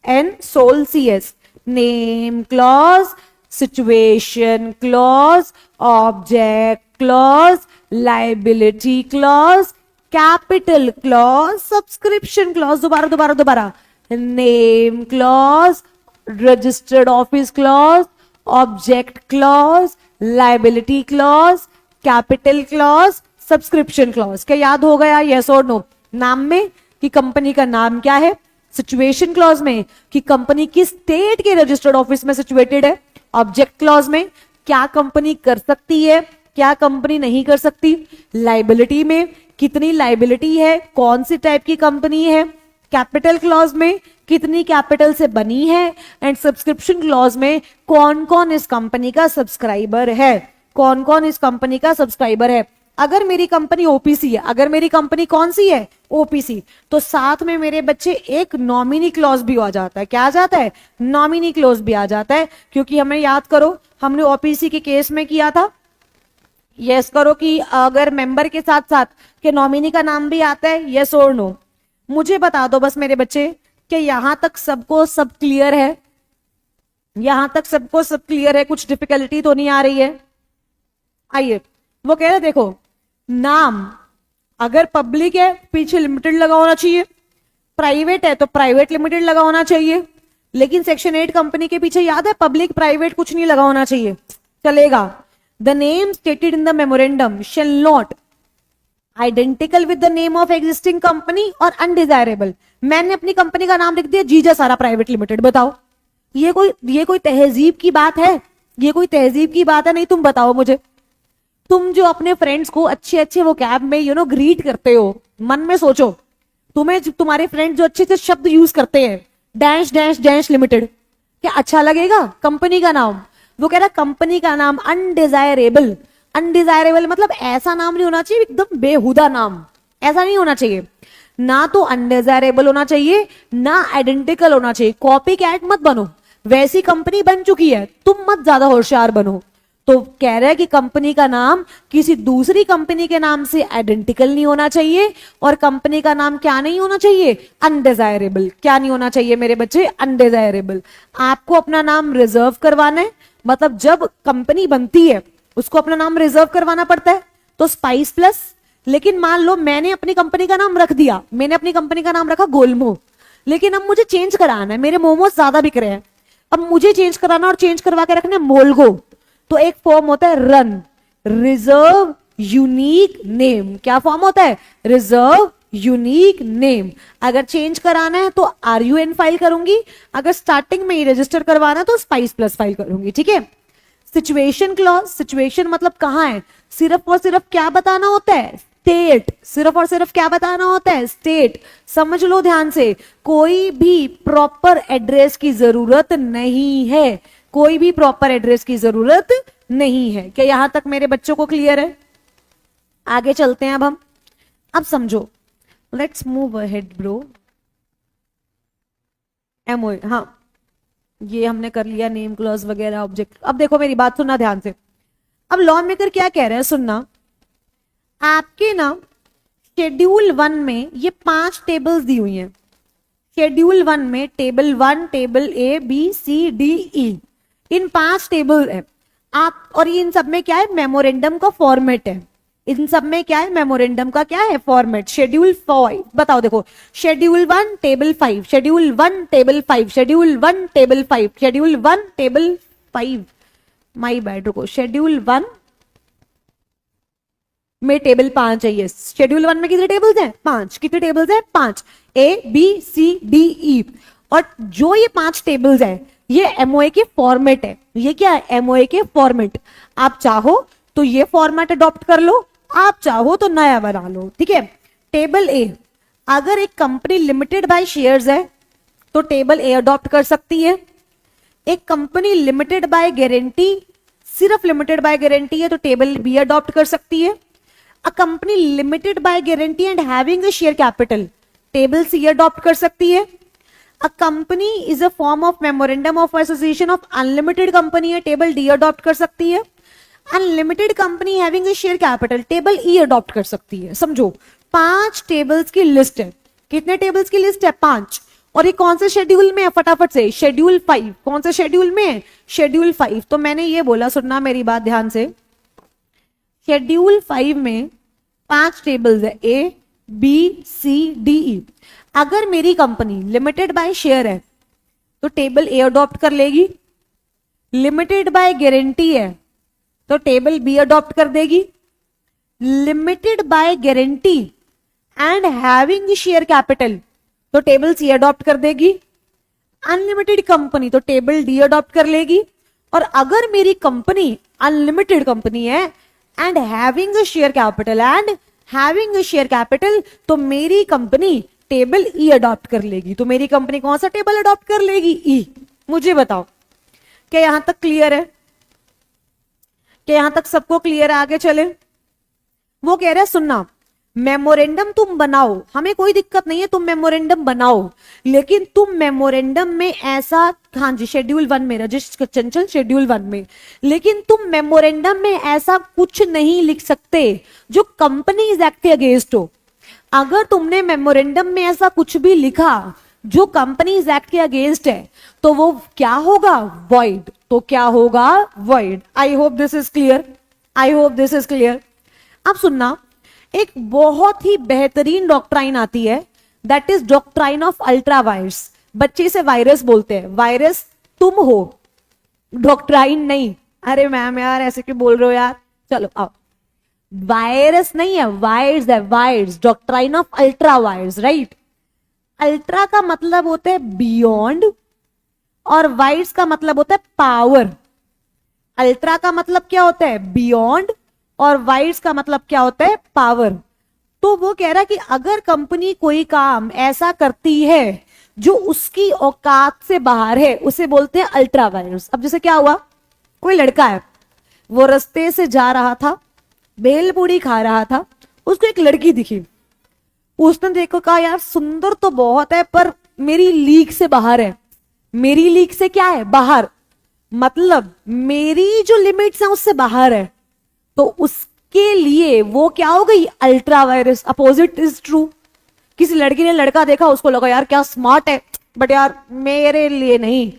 NSOLCS, name clause, situation clause, object clause, liability clause, capital clause, subscription clause. दोबारा दोबारा दोबारा, name clause, registered office clause, object clause, liability clause, capital clause, subscription clause. क्या याद हो गया? यस और नो। नाम में कि कंपनी का नाम क्या है, सिचुएशन क्लॉज में कि कंपनी किस स्टेट के रजिस्टर्ड ऑफिस में सिचुएटेड है, ऑब्जेक्ट क्लॉज में क्या कंपनी कर सकती है क्या कंपनी नहीं कर सकती, लाइबिलिटी में कितनी लाइबिलिटी है, कौन सी टाइप की कंपनी है, कैपिटल क्लॉज में कितनी कैपिटल से बनी है, एंड सब्सक्रिप्शन क्लॉज में कौन कौन इस कंपनी का सब्सक्राइबर है, कौन कौन इस कंपनी का सब्सक्राइबर है। अगर मेरी कंपनी ओपीसी है, अगर मेरी कंपनी कौन सी है, ओपीसी, तो साथ में मेरे बच्चे एक नॉमिनी क्लॉज भी आ जाता है। क्या आ जाता है? नॉमिनी क्लॉज भी आ जाता है, क्योंकि हमें याद करो हमने ओपीसी के केस में किया था, यस करो कि अगर मेंबर के साथ साथ के नॉमिनी का नाम भी आता है, यस और नो। मुझे बता दो बस मेरे बच्चे कि यहां तक सबको सब क्लियर है, यहां तक सबको सब क्लियर है, कुछ डिफिकल्टी तो नहीं आ रही है। आइए, वो कह रहे देखो नाम अगर पब्लिक है पीछे लिमिटेड लगा होना चाहिए, प्राइवेट है तो प्राइवेट लिमिटेड लगा होना चाहिए, लेकिन सेक्शन 8 कंपनी के पीछे याद है पब्लिक प्राइवेट कुछ नहीं लगा होना चाहिए, चलेगा। The name stated in the memorandum shall not identical with the name of existing company और अनडिजायरेबल। मैंने अपनी कंपनी का नाम लिख दिया जीजा सारा प्राइवेट लिमिटेड, बताओ ये कोई तहजीब की बात है? ये कोई तहजीब की बात है? नहीं, तुम बताओ मुझे। तुम जो अपने फ्रेंड्स को अच्छे अच्छे वो कैब में ग्रीट करते हो, मन में सोचो तुम्हारे फ्रेंड्स जो अच्छे अच्छे शब्द यूज करते हैं, डैश डैश डैश लिमिटेड, क्या अच्छा लगेगा कंपनी का नाम? वो कह रहा कंपनी का नाम अनडिजायरेबल। अनडिजायरेबल मतलब ऐसा नाम नहीं होना चाहिए एकदम बेहुदा नाम, ऐसा नहीं होना चाहिए। ना तो अनडिजायरेबल होना चाहिए ना आइडेंटिकल होना चाहिए। कॉपी कैट मत बनो, वैसी कंपनी बन चुकी है, तुम मत ज्यादा होशियार बनो। तो कह रहा है कि कंपनी का नाम किसी दूसरी कंपनी के नाम से आइडेंटिकल नहीं होना चाहिए, और कंपनी का नाम क्या नहीं होना चाहिए? अनडिजायरेबल। क्या नहीं होना चाहिए मेरे बच्चे? अनडिजायरेबल। आपको अपना नाम रिजर्व करवाना है, मतलब जब कंपनी बनती है उसको अपना नाम रिजर्व करवाना पड़ता है। तो स्पाइस प्लस लेकिन मान लो मैंने अपनी कंपनी का नाम रख दिया, मैंने अपनी कंपनी का नाम रखा गोलमो, लेकिन अब मुझे चेंज कराना है, मेरे मोमोज ज्यादा बिक रहे हैं, अब मुझे चेंज कराना और चेंज करवा के रखना है मोलगो, तो एक फॉर्म होता है रन, रिजर्व यूनिक नेम। क्या फॉर्म होता है? Reserve unique name. अगर चेंज कराना है तो RUN फाइल करूंगी, अगर स्टार्टिंग में ही रजिस्टर करवाना है तो स्पाइस प्लस फाइल करूंगी। ठीक है। सिचुएशन क्लॉज, सिचुएशन मतलब कहां है, सिर्फ और सिर्फ क्या बताना होता है? स्टेट। सिर्फ और सिर्फ क्या बताना होता है? स्टेट। समझ लो ध्यान से, कोई भी प्रॉपर एड्रेस की जरूरत नहीं है, कोई भी प्रॉपर एड्रेस की जरूरत नहीं है। क्या यहां तक मेरे बच्चों को क्लियर है? आगे चलते हैं अब समझो, let's move ahead bro. MO, हाँ ये हमने कर लिया, नेम क्लॉज वगैरह ऑब्जेक्ट। अब देखो मेरी बात सुनना ध्यान से, अब लॉ मेकर क्या कह रहे हैं सुनना, आपके ना शेड्यूल 1 में ये 5 टेबल्स दी हुई हैं। शेड्यूल 1 में टेबल 1, टेबल ABCDE, इन 5 टेबल है आप, और इन सब में क्या है? मेमोरेंडम का फॉर्मेट है। इन सब में क्या है? मेमोरेंडम का क्या है? फॉर्मेट। शेड्यूल 5 बताओ, देखो schedule 1 table 5, schedule 1 table 5, schedule 1 table 5, schedule 1 table 5, my bad, रुको, शेड्यूल 1 में टेबल 5 है। यस, शेड्यूल 1 में कितने टेबल्स हैं? 5। कितने टेबल्स हैं? 5, ABCDE। और जो ये 5 टेबल्स है ये MOA के फॉर्मेट है। ये क्या है? MOA के फॉर्मेट। आप चाहो तो ये फॉर्मेट अडॉप्ट कर लो, आप चाहो तो नया बना लो। ठीक है। टेबल A, अगर एक कंपनी लिमिटेड बाय शेयर्स है तो टेबल A अडॉप्ट कर सकती है। एक कंपनी लिमिटेड बाय गारंटी, सिर्फ लिमिटेड बाय गारंटी है तो टेबल B अडॉप्ट कर सकती है। A company limited by guarantee and having a share capital, table C adopt कर सकती है। A company is a form of memorandum of association of unlimited company है, table D adopt कर सकती है। Unlimited company having a share capital, table E adopt कर सकती है। समझो 5 टेबल्स की लिस्ट है। कितने टेबल्स की लिस्ट है? 5। और ये कौन से शेड्यूल में है? फटाफट से, शेड्यूल 5। कौन से शेड्यूल में है? शेड्यूल 5। तो मैंने ये बोला, सुनना मेरी बात ध्यान से, शेड्यूल 5 में 5 टेबल्स है, ABCDE। अगर मेरी कंपनी लिमिटेड बाय शेयर है तो टेबल A अडॉप्ट कर लेगी, लिमिटेड बाय गारंटी है तो टेबल B अडॉप्ट कर देगी, limited by guarantee and having share capital तो टेबल C अडॉप्ट कर देगी, अनलिमिटेड कंपनी तो टेबल D अडॉप्ट कर लेगी। और अगर मेरी कंपनी अनलिमिटेड कंपनी है and having a share capital तो मेरी कंपनी टेबल E अडॉप्ट कर लेगी। तो मेरी कंपनी कौन सा टेबल अडॉप्ट कर लेगी? E। मुझे बताओ, क्या यहां तक क्लियर है? क्या यहां तक सबको क्लियर है? आगे चले। वो कह रहे हैं सुनना, मेमोरेंडम तुम बनाओ, हमें कोई दिक्कत नहीं है, तुम मेमोरेंडम बनाओ, लेकिन तुम मेमोरेंडम में ऐसा, हाँ जी शेड्यूल 1 में, रजिस्टर चंचल शेड्यूल 1 में, लेकिन तुम मेमोरेंडम में ऐसा कुछ नहीं लिख सकते जो कंपनीज एक्ट के अगेंस्ट हो। अगर तुमने मेमोरेंडम में ऐसा कुछ भी लिखा जो कंपनीज एक्ट के अगेंस्ट है तो वो क्या होगा? वॉइड। तो क्या होगा? Void. I hope this is clear, I hope this is clear. अब सुनना, एक बहुत ही बेहतरीन डॉक्ट्राइन आती है, that is doctrine of ultra vires. बच्चे से वायरस बोलते हैं, वायरस तुम हो, डॉक्ट्राइन नहीं। अरे मैम यार ऐसे क्यों बोल रहे हो यार, चलो आओ। वायरस नहीं है, वायर्स है, wires, doctrine of ultra vires, right. Ultra का मतलब होता है बियॉन्ड और वायर्स का मतलब होता है पावर। अल्ट्रा का मतलब क्या होता है? बियॉन्ड, और वाइड्स का मतलब क्या होता है? पावर। तो वो कह रहा है कि अगर कंपनी कोई काम ऐसा करती है जो उसकी औकात से बाहर है, उसे बोलते हैं अल्ट्रा वायरस। अब जैसे क्या हुआ, कोई लड़का है, वो रास्ते से जा रहा था, भेलपूरी खा रहा था, उसको एक लड़की दिखी, उसने देखो कहा यार सुंदर तो बहुत है पर मेरी लीग से बाहर है। मेरी लीग से क्या है? बाहर, मतलब मेरी जो लिमिट्स हैं उससे बाहर है, तो उसके लिए वो क्या हो गई? Ultra vires. Opposite is true. किसी लड़की ने लड़का देखा, उसको लगा यार क्या स्मार्ट है, बट यार मेरे लिए नहीं।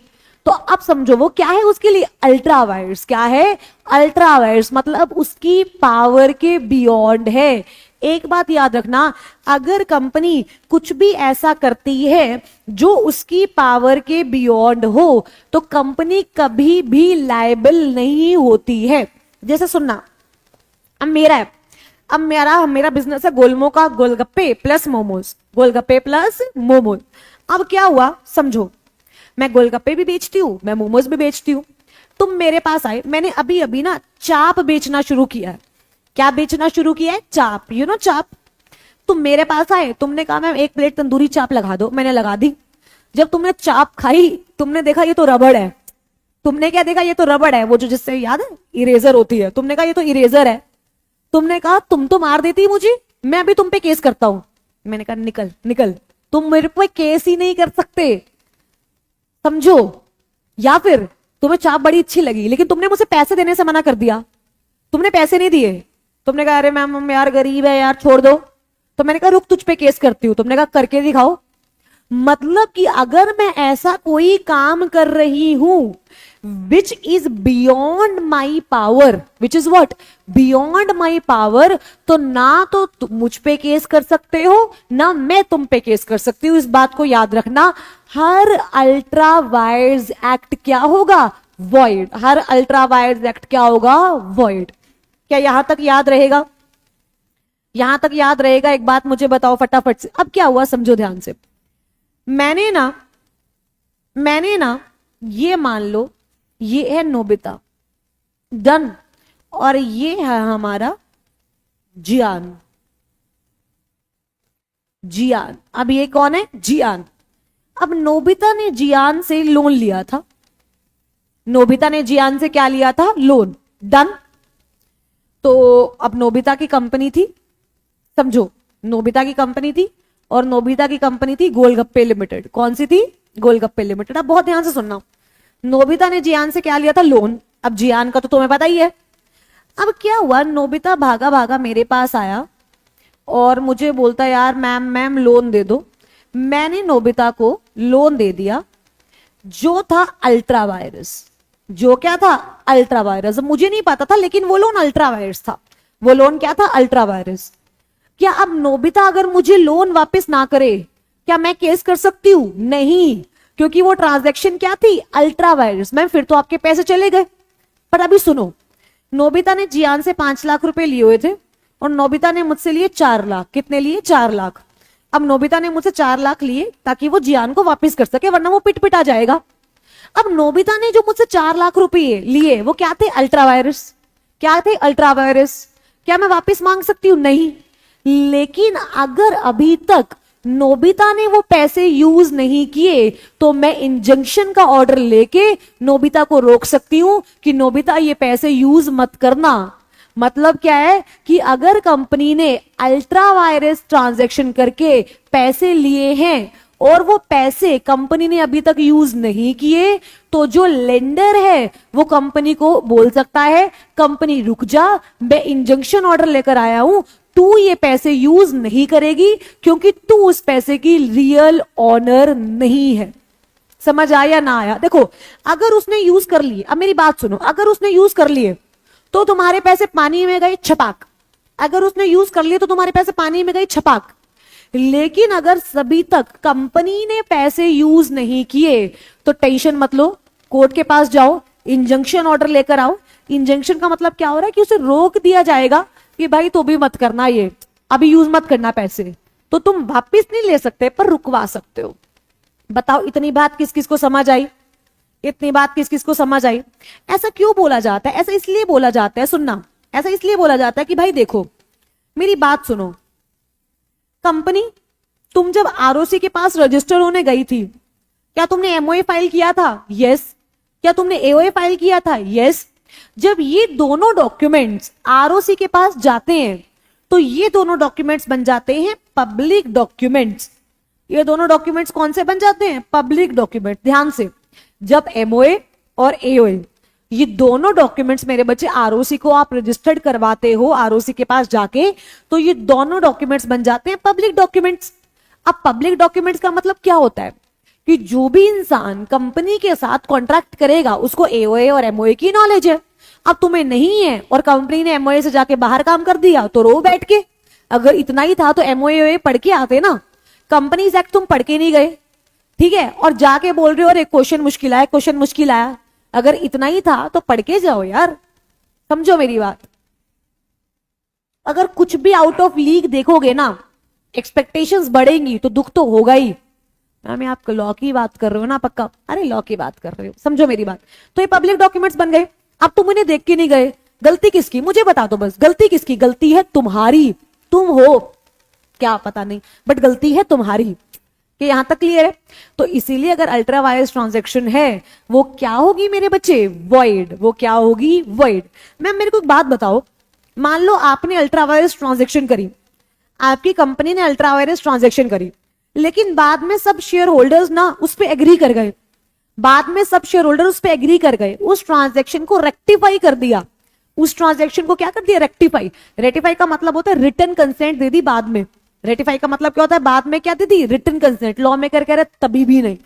तो अब समझो वो क्या है उसके लिए? Ultra vires. क्या है? अल्ट्रा वायरस, मतलब उसकी पावर के बियॉन्ड है। एक बात याद रखना, अगर कंपनी कुछ भी ऐसा करती है जो उसकी पावर के बियॉन्ड हो तो कंपनी कभी भी लायबल नहीं होती है। जैसे सुनना, अब मेरा है, अब मेरा बिजनेस है गोलमो का, गोलगप्पे प्लस मोमोज, गोलगप्पे प्लस मोमोज। अब क्या हुआ समझो, मैं गोलगप्पे भी बेचती हूँ, मैं मोमोज भी बेचती हूँ। तुम मेरे पास आए, मैंने अभी अभी ना चाप बेचना शुरू किया है। क्या बेचना शुरू किया है? चाप, यू नो चाप। तुम मेरे पास आए, तुमने कहा मैम एक प्लेट तंदूरी चाप लगा दो, मैंने लगा दी। जब तुमने चाप खाई, तुमने देखा ये तो रबड़ है। तुमने क्या देखा? ये तो रबड़ है, वो जो जिससे याद है इरेजर होती है। तुमने कहा ये तो इरेजर है। तुमने कहा तुम तो मार देती मुझे, मैं अभी तुम पे केस करता हूं। मैंने कहा निकल निकल, तुम मेरे पे केस ही नहीं कर सकते, समझो। या फिर तुम्हें चाप बड़ी अच्छी लगी लेकिन तुमने मुझे पैसे देने से मना कर दिया, तुमने पैसे नहीं दिए। तुमने कहा अरे मैम यार गरीब है यार छोड़ दो। तो मैंने कहा रुक तुझ पे केस करती हूँ। तुमने कहा करके दिखाओ। मतलब कि अगर मैं ऐसा कोई काम कर रही हूं which is beyond my power, which is what beyond my power, तो ना तो मुझ पे केस कर सकते हो ना मैं तुम पे केस कर सकती हूँ। इस बात को याद रखना। हर अल्ट्रा वायर्स एक्ट क्या होगा? वॉइड। हर अल्ट्रा वायर्स एक्ट क्या होगा? वॉइड। क्या यहां तक याद रहेगा? यहां तक याद रहेगा? एक बात मुझे बताओ फटाफट से। अब क्या हुआ समझो ध्यान से। मैंने ना ये मान लो ये है नोबिता, डन, और ये है हमारा जियान। जियान, अब ये कौन है? जियान। अब नोबिता ने जियान से लोन लिया था। नोबिता ने जियान से क्या लिया था? Loan, done. तो अब नोबिता की कंपनी थी, समझो, नोबिता की कंपनी थी और नोबिता की कंपनी थी गोलगप्पे लिमिटेड। कौन सी थी? गोलगप्पे लिमिटेड। अब बहुत ध्यान से सुनना, नोबिता ने जियान से क्या लिया था? लोन। अब जियान का तो तुम्हें पता ही है। अब क्या हुआ, नोबिता भागा भागा मेरे पास आया और मुझे बोलता यार मैम लोन दे दो। मैंने नोबिता को लोन दे दिया जो था अल्ट्रा वायरस। जो क्या था? Ultra vires. मुझे नहीं पता था लेकिन वो लोन अल्ट्रा वायरस था। वो लोन क्या था? Ultra vires. क्या अब नोबिता अगर मुझे लोन वापस ना करे क्या मैं केस कर सकती हूं? नहीं, क्योंकि वो ट्रांजैक्शन क्या थी? Ultra vires. मैम फिर तो आपके पैसे चले गए। पर अभी सुनो, नोबिता ने जियान से 5 लाख रुपए लिए हुए थे और नोबिता ने मुझसे लिए 4 लाख। कितने लिए? 4 लाख। अब नोबिता ने मुझसे 4 लाख लिए ताकि वो जियान को वापस कर सके, वरना वो पिट पिट आ जाएगा। अब नोबिता ने जो मुझसे 4 लाख रुपए लिए वो क्या थे? Ultra vires. क्या थे? Ultra vires. क्या मैं वापस मांग सकती हूं? नहीं। लेकिन अगर अभी तक नोबिता ने वो पैसे यूज नहीं किए तो मैं इंजंक्शन का ऑर्डर लेके नोबिता को रोक सकती हूं कि नोबिता ये पैसे यूज मत करना। मतलब क्या है कि अगर कंपनी ने अल्ट्रा वायरस ट्रांजैक्शन करके पैसे लिए हैं और वो पैसे कंपनी ने अभी तक यूज नहीं किए तो जो लेंडर है वो कंपनी को बोल सकता है कंपनी रुक जा, मैं इंजंक्शन ऑर्डर लेकर आया हूं, तू ये पैसे यूज नहीं करेगी क्योंकि तू उस पैसे की रियल ऑनर नहीं है। समझ आया ना आया? देखो, अगर उसने यूज कर लिए, अब मेरी बात सुनो, अगर उसने यूज कर लिए तो तुम्हारे पैसे पानी में गए छपाक। अगर उसने यूज कर लिए तो तुम्हारे पैसे पानी में गए छपाक। लेकिन अगर सभी तक कंपनी ने पैसे यूज नहीं किए तो टेंशन मत लो, कोर्ट के पास जाओ, इंजंक्शन ऑर्डर लेकर आओ। इंजंक्शन का मतलब क्या हो रहा है कि उसे रोक दिया जाएगा कि भाई तो भी मत करना, ये अभी यूज मत करना पैसे। तो तुम वापिस नहीं ले सकते पर रुकवा सकते हो। बताओ इतनी बात किस किस को समझ आई? इतनी बात किस किस को समझ आई? ऐसा क्यों बोला जाता है? ऐसा इसलिए बोला जाता है, सुनना, ऐसा इसलिए बोला जाता है कि भाई देखो मेरी बात सुनो, कंपनी तुम जब आरओसी के पास रजिस्टर होने गई थी क्या तुमने एमओए फाइल किया था? यस। क्या तुमने एओए फाइल किया था? यस। जब ये दोनों डॉक्यूमेंट्स आरओसी के पास जाते हैं तो ये दोनों डॉक्यूमेंट्स बन जाते हैं पब्लिक डॉक्यूमेंट्स। ये दोनों डॉक्यूमेंट्स कौन से बन जाते हैं? Public document. ध्यान से, जब एमओए और एओए ये दोनों डॉक्यूमेंट्स मेरे बच्चे आरओसी को आप रजिस्टर्ड करवाते हो आरओसी के पास जाके, तो ये दोनों डॉक्यूमेंट्स बन जाते हैं पब्लिक डॉक्यूमेंट्स। अब पब्लिक डॉक्यूमेंट्स का मतलब क्या होता है कि जो भी इंसान कंपनी के साथ कॉन्ट्रैक्ट करेगा उसको एओए और एमओए की नॉलेज है। अब तुम्हें नहीं है और कंपनी ने एमओए से जाके बाहर काम कर दिया तो रो बैठ के। अगर इतना ही था तो एमओए पढ़ के आते ना, कंपनीज एक्ट तुम पढ़ के नहीं गए, ठीक है, और जाके बोल रहे हो अरे क्वेश्चन मुश्किल आया, क्वेश्चन मुश्किल आया। अगर इतना ही था तो पढ़ के जाओ यार, समझो मेरी बात। अगर कुछ भी आउट ऑफ लीग देखोगे ना, एक्सपेक्टेशंस बढ़ेंगी तो दुख तो होगा ही। मैं आप लॉ की बात कर रहे हो ना पक्का, अरे लॉ की बात कर रहे हो, समझो मेरी बात। तो ये पब्लिक डॉक्यूमेंट्स बन गए, अब तुम इन्हें देख के नहीं गए, गलती किसकी मुझे बता दो बस, गलती किसकी? गलती है तुम्हारी, तुम हो क्या पता नहीं, बट गलती है तुम्हारी। कि यहां तक क्लियर है? तो इसीलिए अगर अल्ट्रा वायरस ट्रांजैक्शन है वो क्या होगी मेरे बच्चे? वॉइड। वो क्या होगी? वॉइड। मैम मेरे को एक बात बताओ, मान लो आपने अल्ट्रा वायरस ट्रांजैक्शन करी, आपकी कंपनी ने अल्ट्रा वायरस ट्रांजैक्शन करी, लेकिन बाद में सब शेयर होल्डर्स ना उस पर एग्री कर गए, बाद में सब शेयर होल्डर उस पर एग्री कर गए, उस ट्रांजैक्शन को रेक्टिफाई कर दिया, उस ट्रांजैक्शन को क्या कर दिया? रेक्टिफाई। रेक्टिफाई का मतलब होता है रिटर्न कंसेंट दे दी बाद में। रेक्टिफाई का मतलब क्या होता है? बाद में क्या दे दी? Return consent. लॉ मेकर कह रहे तभी भी नहीं।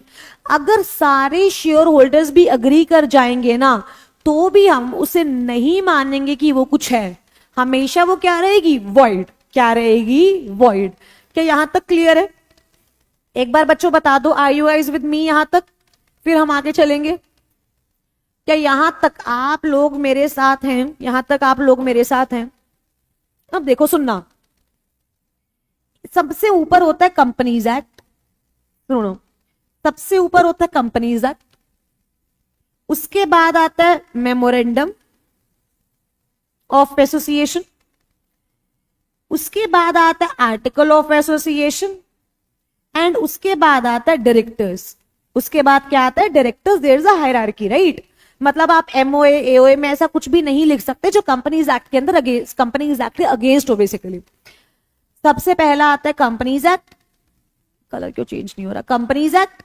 अगर सारे शेयर होल्डर्स भी अग्री कर जाएंगे ना तो भी हम उसे नहीं मानेंगे कि वो कुछ है, हमेशा वो क्या रहेगी? वॉइड। क्या रहेगी? वॉइड। क्या यहां तक क्लियर है? एक बार बच्चों बता दो, are you guys with me यहां तक, फिर हम आगे चलेंगे। क्या यहां तक आप लोग मेरे साथ हैं? यहां तक आप लोग मेरे साथ हैं? अब देखो सुनना, सबसे ऊपर होता है कंपनीज एक्ट, सुनो, सबसे ऊपर होता है कंपनीज एक्ट, उसके बाद आता है मेमोरेंडम ऑफ एसोसिएशन, उसके बाद आता है आर्टिकल ऑफ एसोसिएशन, एंड उसके बाद आता है डायरेक्टर्स। उसके बाद क्या आता है? Directors. There is a hierarchy, right? मतलब आप एमओए एओए में ऐसा कुछ भी नहीं लिख सकते जो कंपनीज एक्ट के अंदर अगेंस्ट, कंपनीज एक्ट के अगेंस्ट हो बेसिकली। सबसे पहला आता है कंपनीज एक्ट, कलर क्यों चेंज नहीं हो रहा? कंपनीज एक्ट,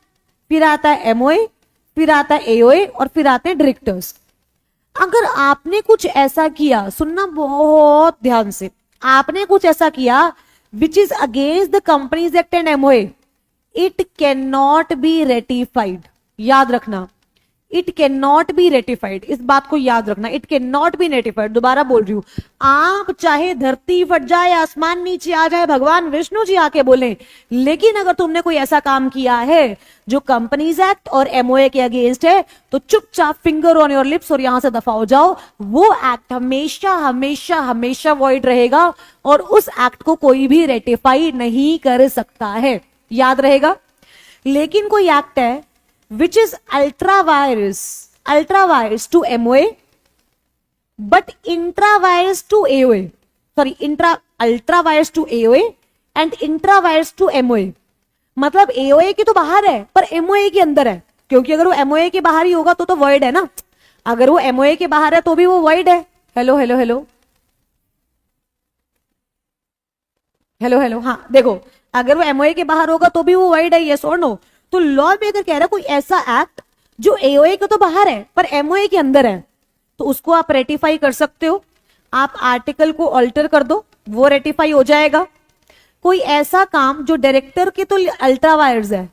फिर आता है एमओए, फिर आता है एओए, और फिर आते हैं डायरेक्टर्स। अगर आपने कुछ ऐसा किया, सुनना बहुत ध्यान से, आपने कुछ ऐसा किया which is against the companies act and MOA, it can not be ratified. याद रखना, it can not be ratified, इस बात को याद रखना, it can not be ratified. दोबारा बोल रही हूं, आप चाहे धरती फट जाए, आसमान नीचे आ जाए, भगवान विष्णु जी आके बोले, लेकिन अगर तुमने कोई ऐसा काम किया है जो कंपनीज एक्ट और एमओए के अगेंस्ट है तो चुपचाप फिंगर ऑन योर लिप्स और यहां से दफा हो जाओ। वो एक्ट हमेशा हमेशा हमेशा वॉइड रहेगा और उस एक्ट को कोई भी रेटिफाई नहीं कर सकता है, याद रहेगा। लेकिन कोई एक्ट है which is ultra virus to MOA but intra virus to AOA, sorry ultra virus to AOA and intra virus to MOA। मतलब AOA की तो बाहर है पर MOA के अंदर है, क्योंकि अगर वो MOA के बाहर ही होगा तो void है ना, अगर वो MOA के बाहर है तो भी वो void है। Hello hello hello hello hello, हाँ देखो, अगर वो MOA के बाहर होगा तो भी वो void है, यस और नो। तो लॉ मेकर कह रहा है कोई ऐसा एक्ट जो एओए के तो बाहर है पर एमओए के अंदर है तो उसको आप रेटिफाई कर सकते हो। आप आर्टिकल को अल्टर कर दो, वो रेटिफाई हो जाएगा। कोई ऐसा काम जो डायरेक्टर के तो अल्ट्रा वायर्स है,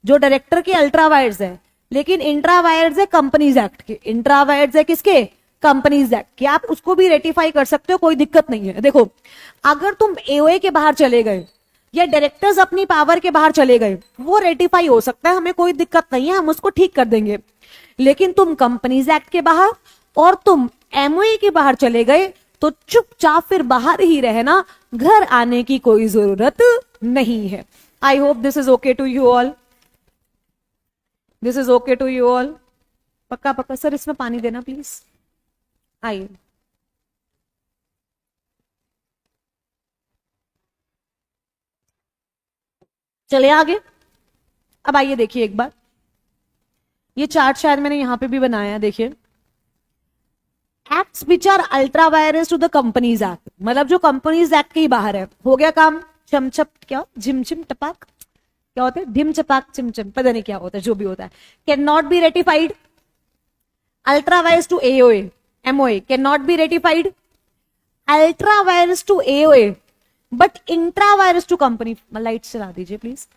जो डायरेक्टर के अल्ट्रा वायर्स है लेकिन इंट्रा वायर्स है कंपनीज एक्ट के, इंट्रा वायर्स है किसके? कंपनीज एक्ट के, आप उसको भी रेटिफाई कर सकते हो, कोई दिक्कत नहीं है। देखो अगर तुम एओए के बाहर चले गए या डायरेक्टर्स अपनी पावर के बाहर चले गए, वो रेटिफाई हो सकता है, हमें कोई दिक्कत नहीं है, हम उसको ठीक कर देंगे। लेकिन तुम कंपनीज एक्ट के बाहर और तुम एमओए के बाहर चले गए तो चुपचाप फिर बाहर ही रहना, घर आने की कोई जरूरत नहीं है। I hope this is okay to you all, this is okay to you all. पक्का पक्का सर, इसमें पानी देना प्लीज। आइए चले आगे। अब आइए देखिए एक बार, ये चार्ट शायद मैंने यहां पे भी बनाया है, देखिए acts which are ultra vires to the companies act, मतलब जो कंपनीज एक्ट के ही बाहर है। हो गया काम, चमचप क्या झिमझिम टपाक क्या होता है, ढिम चपाक चिमचम, पता नहीं क्या होता है, जो भी होता है। Can not be ratified. Ultra vires to AOA MOA can not be ratified. Ultra vires to AOA but intra vires to company, light चला दीजिए please.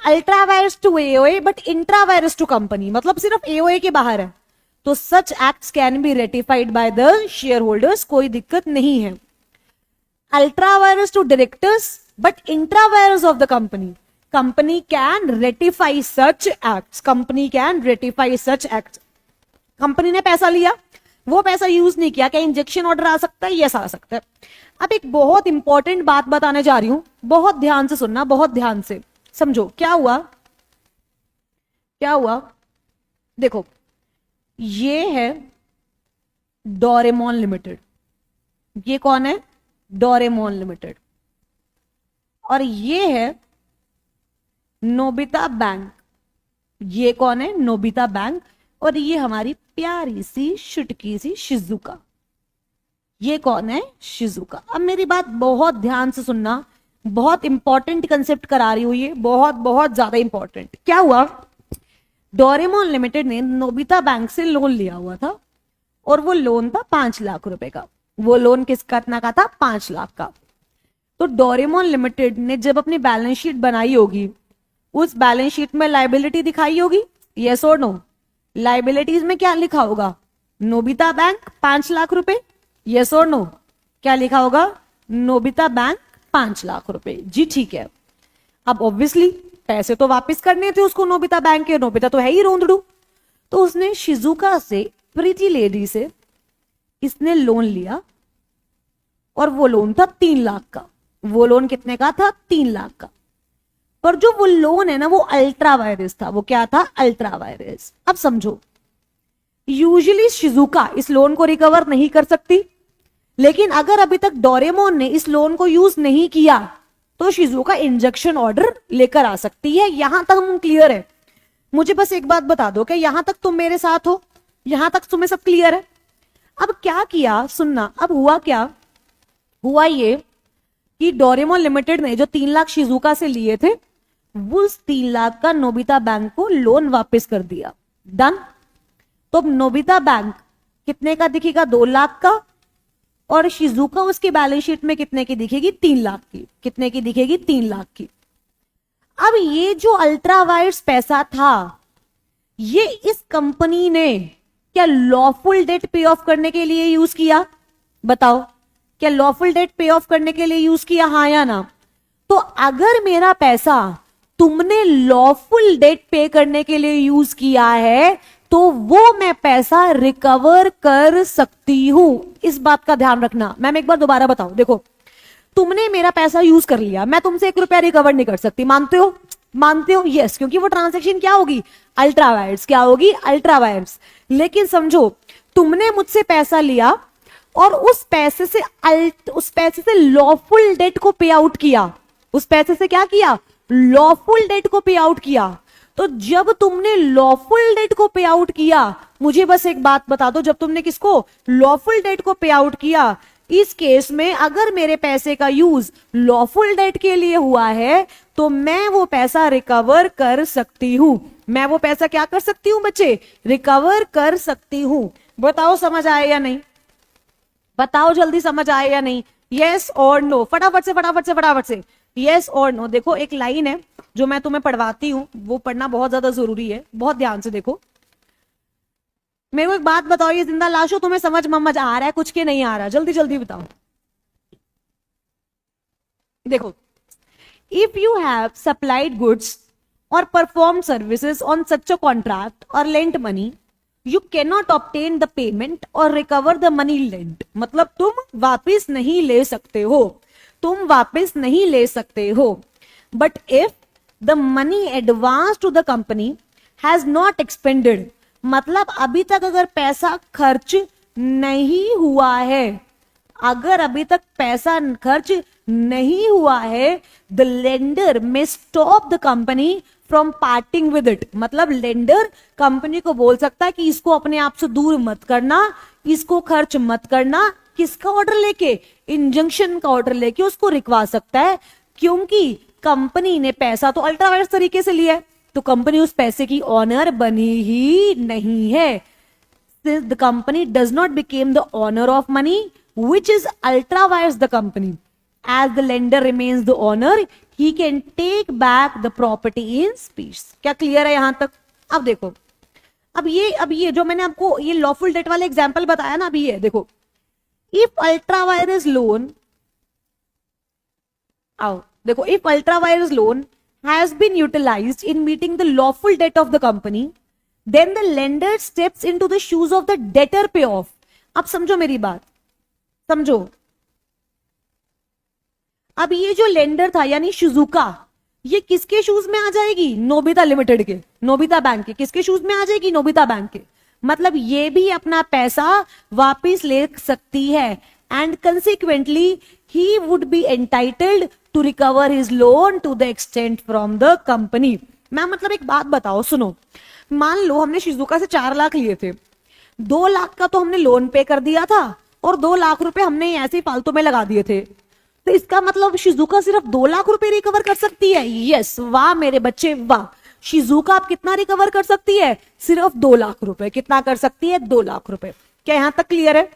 Ultra vires to AOA but intra vires to company, मतलब सिर्फ AOA के बाहर है, तो such acts can be ratified by the share holders, कोई दिक्कत नहीं है। Ultra vires to directors but intra vires of the company. Company can ratify such acts. Company can ratify such acts. Company ने पैसा लिया, वो पैसा यूज नहीं किया, क्या इंजेक्शन ऑर्डर आ सकता है? यस, आ सकता है. अब एक बहुत इंपॉर्टेंट बात बताने जा रही हूं, बहुत ध्यान से सुनना, बहुत ध्यान से समझो. क्या हुआ, क्या हुआ? देखो, ये है डोरेमोन लिमिटेड. ये कौन है? Doraemon limited. और ये है नोबिता बैंक. ये कौन है? Nobita bank. और ये हमारी प्यारी सी शुटकी सी शिजुका. ये कौन है? शिजुका. अब मेरी बात बहुत ध्यान से सुनना, बहुत इंपॉर्टेंट कंसेप्ट करा रही हूं, ये बहुत बहुत ज्यादा इंपॉर्टेंट. क्या हुआ? डोरेमोन लिमिटेड ने नोबिता बैंक से लोन लिया हुआ था और वो लोन था 5 लाख रुपए का. वो लोन किसका का था? 5 लाख का. तो डोरेमोन लिमिटेड ने जब अपनी बैलेंस शीट बनाई होगी, उस बैलेंस शीट में लाइबिलिटी दिखाई होगी. यस और नो? लाइबिलिटीज में क्या लिखा होगा? नोबिता बैंक 5 लाख रुपए. यस और नो? क्या लिखा होगा? नोबिता बैंक 5 लाख रुपए. जी ठीक है. अब ऑब्वियसली पैसे तो वापस करने थे उसको नोबिता बैंक के. नोबिता तो है ही रोंदड़ू. तो उसने शिजुका से, प्रीति लेडी से, इसने लोन लिया और वो लोन था 3 लाख का. वो लोन कितने का था? 3 लाख का. पर जो वो लोन है ना, वो अल्ट्रा वायरस था. वो क्या था? Ultra vires. अब समझो, यूजुअली शिजुका इस लोन को रिकवर नहीं कर सकती, लेकिन अगर अभी तक डोरेमोन ने इस लोन को यूज नहीं किया तो शिजुका इंजेक्शन ऑर्डर लेकर आ सकती है. यहां तक हम क्लियर है? मुझे बस एक बात बता दो कि यहां तक तुम मेरे साथ हो, यहां तक तुम्हें सब क्लियर है? अब क्या किया, सुनना. अब हुआ क्या? हुआ ये कि डोरेमोन लिमिटेड ने जो 3 लाख शिजुका से लिए थे, वो उस 3 लाख का नोबिता बैंक को लोन वापस कर दिया. डन. तो नोबिता बैंक कितने का दिखेगा? 2 लाख का. और शिजुका उसकी बैलेंस शीट में कितने की दिखेगी? 3 लाख की. कितने की दिखेगी? 3 लाख की. अब ये जो अल्ट्रा वायरस पैसा था, ये इस कंपनी ने क्या लॉफुल डेट पे ऑफ करने के लिए यूज किया? बताओ, क्या लॉफुल डेट पे ऑफ करने के लिए यूज किया? हाँ या ना? तो अगर मेरा पैसा तुमने लॉफुल डेट पे करने के लिए यूज किया है, तो वो मैं पैसा रिकवर कर सकती हूं. इस बात का ध्यान रखना. मैम एक बार दोबारा बताओ. देखो, तुमने मेरा पैसा यूज कर लिया, मैं तुमसे 1 रुपया रिकवर नहीं कर सकती. मानते हो? मानते हो? यस, क्योंकि वो ट्रांजैक्शन क्या होगी? Ultra vires. क्या होगी? Ultra vires. लेकिन समझो, तुमने मुझसे पैसा लिया और उस पैसे से लॉफुल डेट को पे आउट किया. उस पैसे से क्या किया? लॉफुल डेट को पे आउट किया. तो जब तुमने लॉफुल डेट को पे आउट किया, मुझे बस एक बात बता दो, जब तुमने किसको? लॉफुल डेट को पे आउट किया, इस केस में अगर मेरे पैसे का यूज लॉफुल डेट के लिए हुआ है, तो मैं वो पैसा रिकवर कर सकती हूं. मैं वो पैसा क्या कर सकती हूं बच्चे? रिकवर कर सकती हूं. बताओ समझ आए या नहीं? बताओ जल्दी, समझ आए या नहीं? यस और नो? फटाफट से फटाफट से फटाफट से यस और नो. देखो, एक लाइन है जो मैं तुम्हें पढ़वाती हूं, वो पढ़ना बहुत ज्यादा जरूरी है. बहुत ध्यान से देखो. मेरे को एक बात बताओ, ये जिंदा लाश हो, तुम्हें समझ मम्मज आ रहा है कुछ के नहीं आ रहा? जल्दी जल्दी बताओ. देखो, if you have supplied goods or perform services on such a contract or lent money, you can not obtain the payment or recover the money lent. मतलब तुम वापिस नहीं ले सकते हो. तुम वापस नहीं ले सकते हो. But if the money advance to the company has not expended, मतलब अभी तक अगर पैसा खर्च नहीं हुआ है, अगर अभी तक पैसा खर्च नहीं हुआ है, the lender may stop the company from parting with it. मतलब लेंडर कंपनी को बोल सकता है कि इसको अपने आप से दूर मत करना, इसको खर्च मत करना. किसका ऑर्डर लेके? इंजंक्शन का ऑर्डर लेके उसको रिकवा सकता है, क्योंकि कंपनी ने पैसा तो अल्ट्रा वायरस तरीके से लिया है, तो कंपनी उस पैसे की ऑनर बनी ही नहीं है. The company does not became the owner of money which is ultra wires the company. As the lender remains the owner, he can take back the property in specie. क्या clear है यहां तक? अब देखो, अब ये जो मैंने आपको ये लॉफुल डेट वाले एग्जांपल बताया ना, अभी ये देखो, इफ अल्ट्रा वायरस लोन आओ देखो, if ultra vires loan has been utilised in meeting the lawful debt of the company, then the lender steps into the shoes of the debtor pay off. अब समझो मेरी बात, समझो। अब ये जो लेंडर था यानी शिजुका, ये किसके शूज में आ जाएगी? नोबिता लिमिटेड के, नोबिता बैंक के। किसके शूज में आ जाएगी? नोबिता बैंक के। मतलब ये भी अपना पैसा वापस ले सकती है, and consequently he would be entitled to recover his loan to the extent from the company. मैं मतलब एक बात बताओ, सुनो। मान लो हमने शिजुका से 4 लाख लिए थे, 2 लाख का तो हमने लोन पे कर दिया था और 2 लाख रुपए हमने ऐसे ही फालतू में लगा दिए थे। तो इसका मतलब शिजुका सिर्फ 2 लाख रुपए रिकवर कर सकती है? यस, वाह मेरे बच्चे वाह। शिजुका आप कितना रिकवर कर सकती है? सिर्फ 2 लाख रुपए। कितना कर सकती है? 2 लाख रुपए। क्या यहां तक क्लियर है?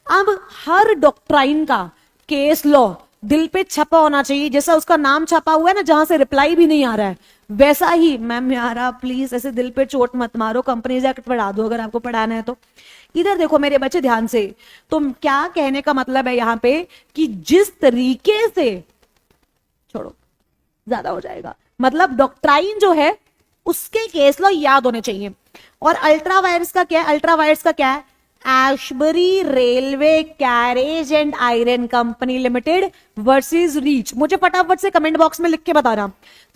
अब हर डॉक्ट्राइन का केस लॉ दिल पे छपा होना चाहिए, जैसा उसका नाम छपा हुआ है ना, जहां से रिप्लाई भी नहीं आ रहा है, वैसा ही। मैम यारा प्लीज ऐसे दिल पे चोट मत मारो, कंपनीज एक्ट पढ़ा दो अगर आपको पढ़ाना है तो। इधर देखो मेरे बच्चे ध्यान से। तो क्या कहने का मतलब है यहाँ पे कि जिस तरीके से, छोड़ो ज्यादा हो जाएगा, मतलब डॉक्ट्राइन जो है उसके केस लॉ याद होने चाहिए। और अल्ट्रा वायरस का क्या है? अल्ट्रा वायरस का क्या है? Ashbery railway carriage and iron company limited versus reach. मुझे फटाफट से कमेंट बॉक्स में लिख के बताना,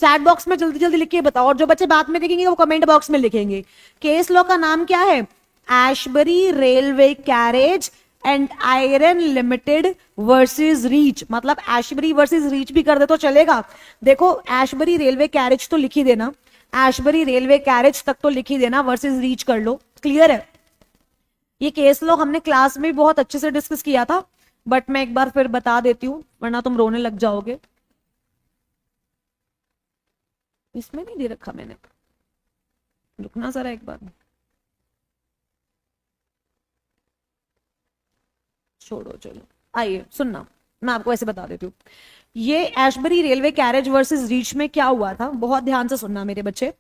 चैट बॉक्स में जल्दी जल्दी लिख के बताओ, और जो बच्चे बाद में देखेंगे वो कमेंट बॉक्स में लिखेंगे। केस लॉ का नाम क्या है? Ashbery railway carriage and iron limited versus reach. मतलब एशबरी वर्सेस रीच भी कर दे तो चलेगा। देखो एशबरी रेलवे कैरेज तो लिख ही देना, एशबरी रेलवे कैरेज तक तो लिख ही देना, वर्सेस रीच कर लो। क्लियर है? ये केस लॉ हमने क्लास में बहुत अच्छे से डिस्कस किया था, बट मैं एक बार फिर बता देती हूँ वरना तुम रोने लग जाओगे। इसमें नहीं दे रखा मैंने, रुकना जरा एक बार, छोड़ो चलो। आइए सुनना, मैं आपको ऐसे बता देती हूँ। ये Ashbery railway carriage versus reach में क्या हुआ था, बहुत ध्यान से सुनना मेरे बच्चे।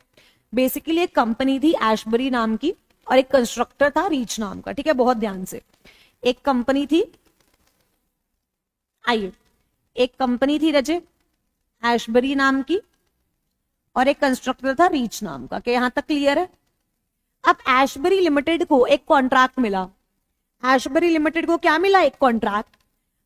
बेसिकली एक कंपनी थी एशबरी नाम की और एक कंस्ट्रक्टर था रीच नाम का। ठीक है, बहुत ध्यान से। एक कंपनी थी, आइए, एक कंपनी थी रजे एशबरी नाम की और एक कंस्ट्रक्टर था रीच नाम का। क्या यहां तक क्लियर है? अब एशबरी लिमिटेड को एक कॉन्ट्रैक्ट मिला। एशबरी लिमिटेड को क्या मिला? एक कॉन्ट्रैक्ट।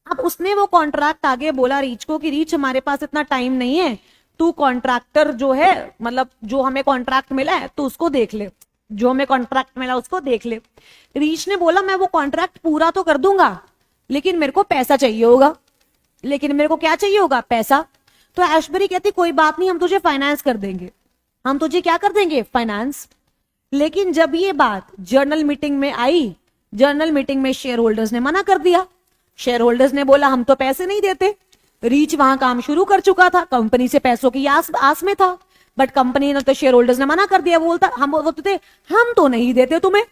अब उसने वो कॉन्ट्रैक्ट आगे बोला रीच को कि रीच हमारे पास इतना टाइम नहीं है, तू कॉन्ट्रैक्टर जो है, मतलब जो हमें कॉन्ट्रैक्ट मिला है तो उसको देख ले, जो हमें कॉन्ट्रैक्ट मिला उसको देख ले। रीच ने बोला मैं वो कॉन्ट्रैक्ट पूरा तो कर दूंगा लेकिन मेरे को पैसा चाहिए होगा। लेकिन मेरे को क्या चाहिए होगा? पैसा। तो एशबरी कहती कोई बात नहीं, हम तुझे फाइनेंस कर देंगे, हम तुझे क्या कर देंगे? फाइनेंस। लेकिन जब ये बात जर्नल मीटिंग में आई, जर्नल मीटिंग में शेयर होल्डर्स ने मना कर दिया। शेयर होल्डर्स ने बोला हम तो पैसे नहीं देते। रीच वहां काम शुरू कर चुका था, कंपनी से पैसों की आस में था, बट कंपनी ने तो शेयर होल्डर्स ने मना कर दिया। बोलता हम बोलते थे हम तो नहीं देते तुम्हें।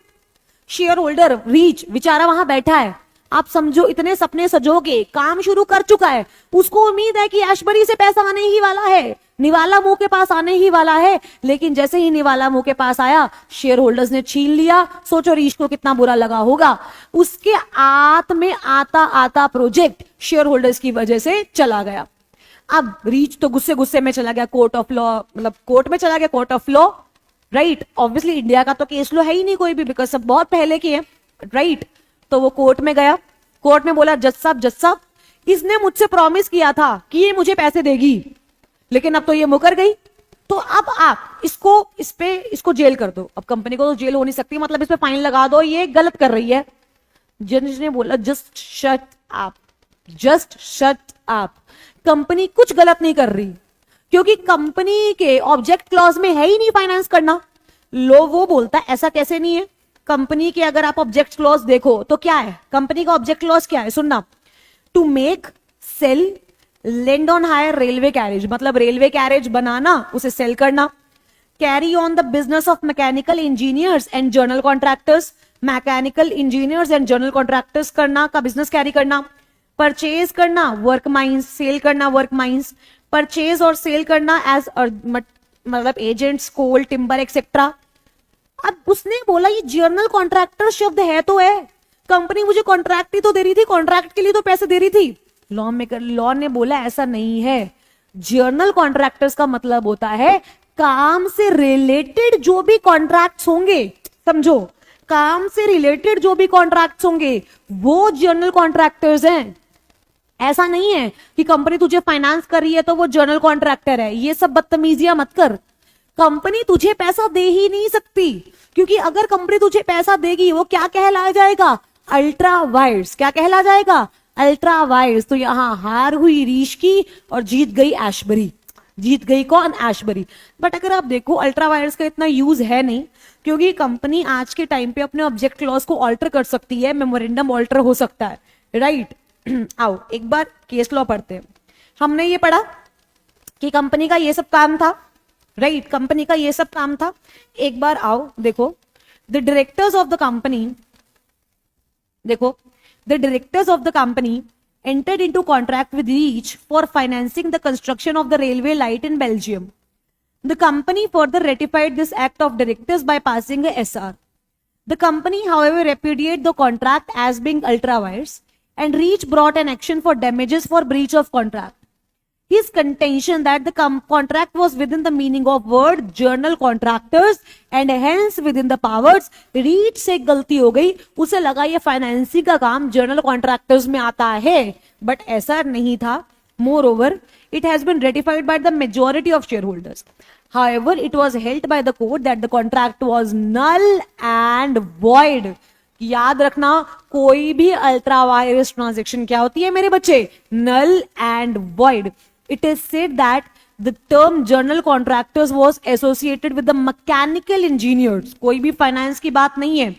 शेयर होल्डर रीच बेचारा वहां बैठा है, आप समझो इतने सपने सजोगे, काम शुरू कर चुका है, उसको उम्मीद है कि एशबरी से पैसा आने ही वाला है, निवाला मुंह के पास आने ही वाला है। लेकिन जैसे ही निवाला मुंह के पास आया, शेयर होल्डर्स ने छीन लिया। सोचो रीच को कितना बुरा लगा होगा। उसके हाथ में आता आता प्रोजेक्ट शेयर होल्डर्स की वजह से चला गया। अब रीच तो गुस्से गुस्से में चला गया कोर्ट ऑफ लॉ, मतलब कोर्ट में चला गया, court of law, right. Obviously India का तो केस लॉ है ही नहीं कोई भी, बिकॉज सब बहुत पहले की है, राइट। तो वो कोर्ट में गया, कोर्ट में बोला जज साहब इसने मुझसे प्रॉमिस किया था कि ये मुझे पैसे देगी, लेकिन अब तो ये मुकर गई, तो अब आप इसको जेल कर दो। अब कंपनी को तो जेल हो नहीं सकती, मतलब इस पे फाइन लगा दो, ये गलत कर रही है। जज ने बोला just shut up, just shut up. Company कुछ गलत नहीं कर रही, क्योंकि कंपनी के ऑब्जेक्ट क्लॉज में है ही नहीं फाइनेंस करना। लो वो बोलता है ऐसा कैसे नहीं है। कंपनी के अगर आप ऑब्जेक्ट क्लॉज देखो तो क्या है, कंपनी का ऑब्जेक्ट क्लॉज क्या है, सुनना। To make, sell, lend on hire railway carriage, मतलब रेलवे कैरेज बनाना, उसे सेल करना। Carry on the business of mechanical engineers and general contractors, mechanical engineers and general contractors करना का बिजनेस कैरी करना। परचेज करना वर्क माइंस, सेल करना work mines, purchase और सेल करना एज मतलब एजेंट्स, कोल, टिम्बर एक्सेट्रा। अब उसने बोला ये जर्नल कॉन्ट्रैक्टर शब्द है तो है, कंपनी मुझे कॉन्ट्रैक्ट ही तो दे रही थी, कॉन्ट्रैक्ट के लिए तो पैसे दे रही थी। लॉ मेकर, लॉ ने बोला ऐसा नहीं है, जर्नल कॉन्ट्रैक्टर्स का मतलब होता है काम से रिलेटेड जो भी कॉन्ट्रैक्ट्स होंगे, समझो, काम से रिलेटेड जो भी कॉन्ट्रैक्ट्स होंगे वो जर्नल कॉन्ट्रैक्टर्स हैं। ऐसा नहीं है कि कंपनी तुझे फाइनेंस कर रही है तो वो जर्नल कॉन्ट्रैक्टर है, ये सब बदतमीजियां मत कर। कंपनी तुझे पैसा दे ही नहीं सकती, क्योंकि अगर कंपनी तुझे पैसा देगी वो क्या कहला जाएगा, अल्ट्रा वायर्स। क्या कहला जाएगा, अल्ट्रा वायर्स। तो यहां हार हुई रीश की और जीत गई ऐशबरी। जीत गई कौन, ऐशबरी। बट अगर आप देखो अल्ट्रा वायर्स का इतना यूज है नहीं, क्योंकि कंपनी आज के टाइम पे अपने ऑब्जेक्ट क्लॉज को ऑल्टर कर सकती है, मेमोरेंडम ऑल्टर हो सकता है, राइट। आओ एक बार केस लॉ पढ़ते हैं। हमने ये पढ़ा कि कंपनी का ये सब काम था, राइट, कंपनी का ये सब काम था। एक बार आओ देखो, the directors of the company, देखो, the directors of the company entered into contract with Reach for financing the construction of the railway light in Belgium. The company further ratified this act of directors by passing a SR. The company, however, repudiated the contract as being ultra vires, and Reach brought an action for damages for breach of contract. His contention that the contract was within the meaning of word journal contractors and hence within the powers, Reach से गलती हो गई, उसे लगा ये financing का काम journal contractors में आता है, बट ऐसा नहीं था। Moreover, it has been ratified by the majority of shareholders. However, it was held by the court that the contract was null and void. याद रखना, कोई भी अल्ट्रा वायरस ट्रांजेक्शन क्या होती है मेरे बच्चे, null and void. It is said that the term journal contractors was associated with the mechanical engineers. कोई भी फाइनेंस की बात नहीं है।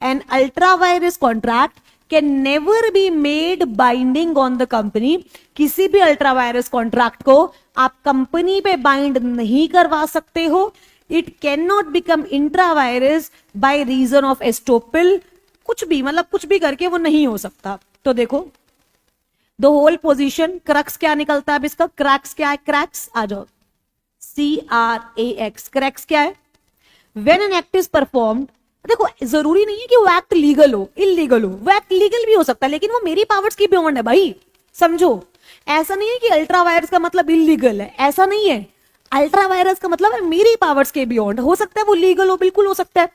An ultra virus contract can never be made binding on the company. किसी भी अल्ट्रा वायरस कॉन्ट्रैक्ट को आप कंपनी पे बाइंड नहीं करवा सकते हो। It cannot become intravirus by reason of estoppel. कुछ भी, मतलब कुछ भी करके वो नहीं हो सकता। तो देखो, द होल पोजीशन, क्रक्स क्या निकलता है अब इसका, क्रैक्स क्या है, क्रैक्स आ जाओ, CRAX, क्रैक्स क्या है, when an act is performed. देखो जरूरी नहीं है कि वो एक्ट लीगल हो, इलीगल हो, वो एक्ट लीगल भी हो सकता है, लेकिन वो मेरी पावर्स की बियॉन्ड है भाई, समझो। ऐसा नहीं है कि अल्ट्रा वायरस का मतलब इलीगल है, ऐसा नहीं है। अल्ट्रा वायरस का मतलब है मेरी पावर्स के बियॉन्ड, हो सकता है वो लीगल हो, बिल्कुल हो सकता है।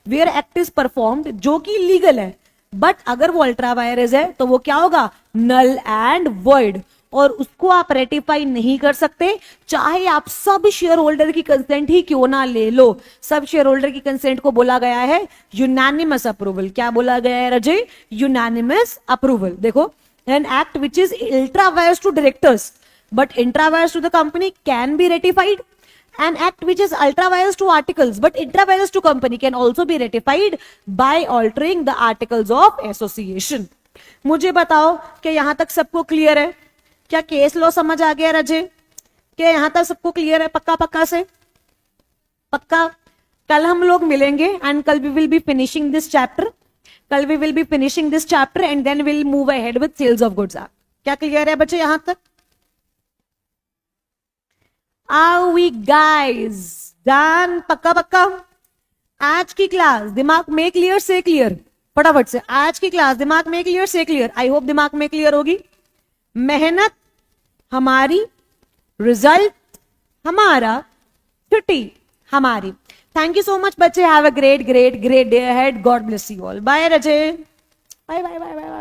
वेयर एक्ट इज परफॉर्म्ड, जो कि लीगल है, बट अगर वो अल्ट्रा वायरस है तो वो क्या होगा, नल एंड वॉइड, और उसको आप रेटिफाई नहीं कर सकते, चाहे आप सब शेयर होल्डर की कंसेंट ही क्यों ना ले लो। सब शेयर होल्डर की कंसेंट को बोला गया है यूनानिमस अप्रूवल। क्या बोला गया है रजय, यूनानिमस अप्रूवल। देखो, an act which is ultra vires to directors but intra vires to the company can be ratified. An act which is ultra vires to articles but intra vires to company can also be ratified by altering the articles of association. मुझे बताओ कि यहां तक सबको clear है? क्या case law समझ आ गया रजे? क्या यहां तक सबको क्लियर है? पक्का पक्का से पक्का। कल हम लोग मिलेंगे एंड कल we will be finishing this chapter, कल we will be finishing this chapter and then will move ahead with sales of goods. क्या क्लियर है बच्चे यहां तक? Are we guys done? पक्का पक्का। आज की क्लास दिमाग में क्लियर से क्लियर, फटाफट से आज की क्लास दिमाग में क्लियर से क्लियर। आई होप दिमाग में क्लियर होगी। मेहनत हमारी, रिजल्ट हमारा, छुट्टी हमारी। थैंक यू सो मच बच्चे। Have a great great great day ahead. God bless you all. Bye रजे। Bye bye bye bye.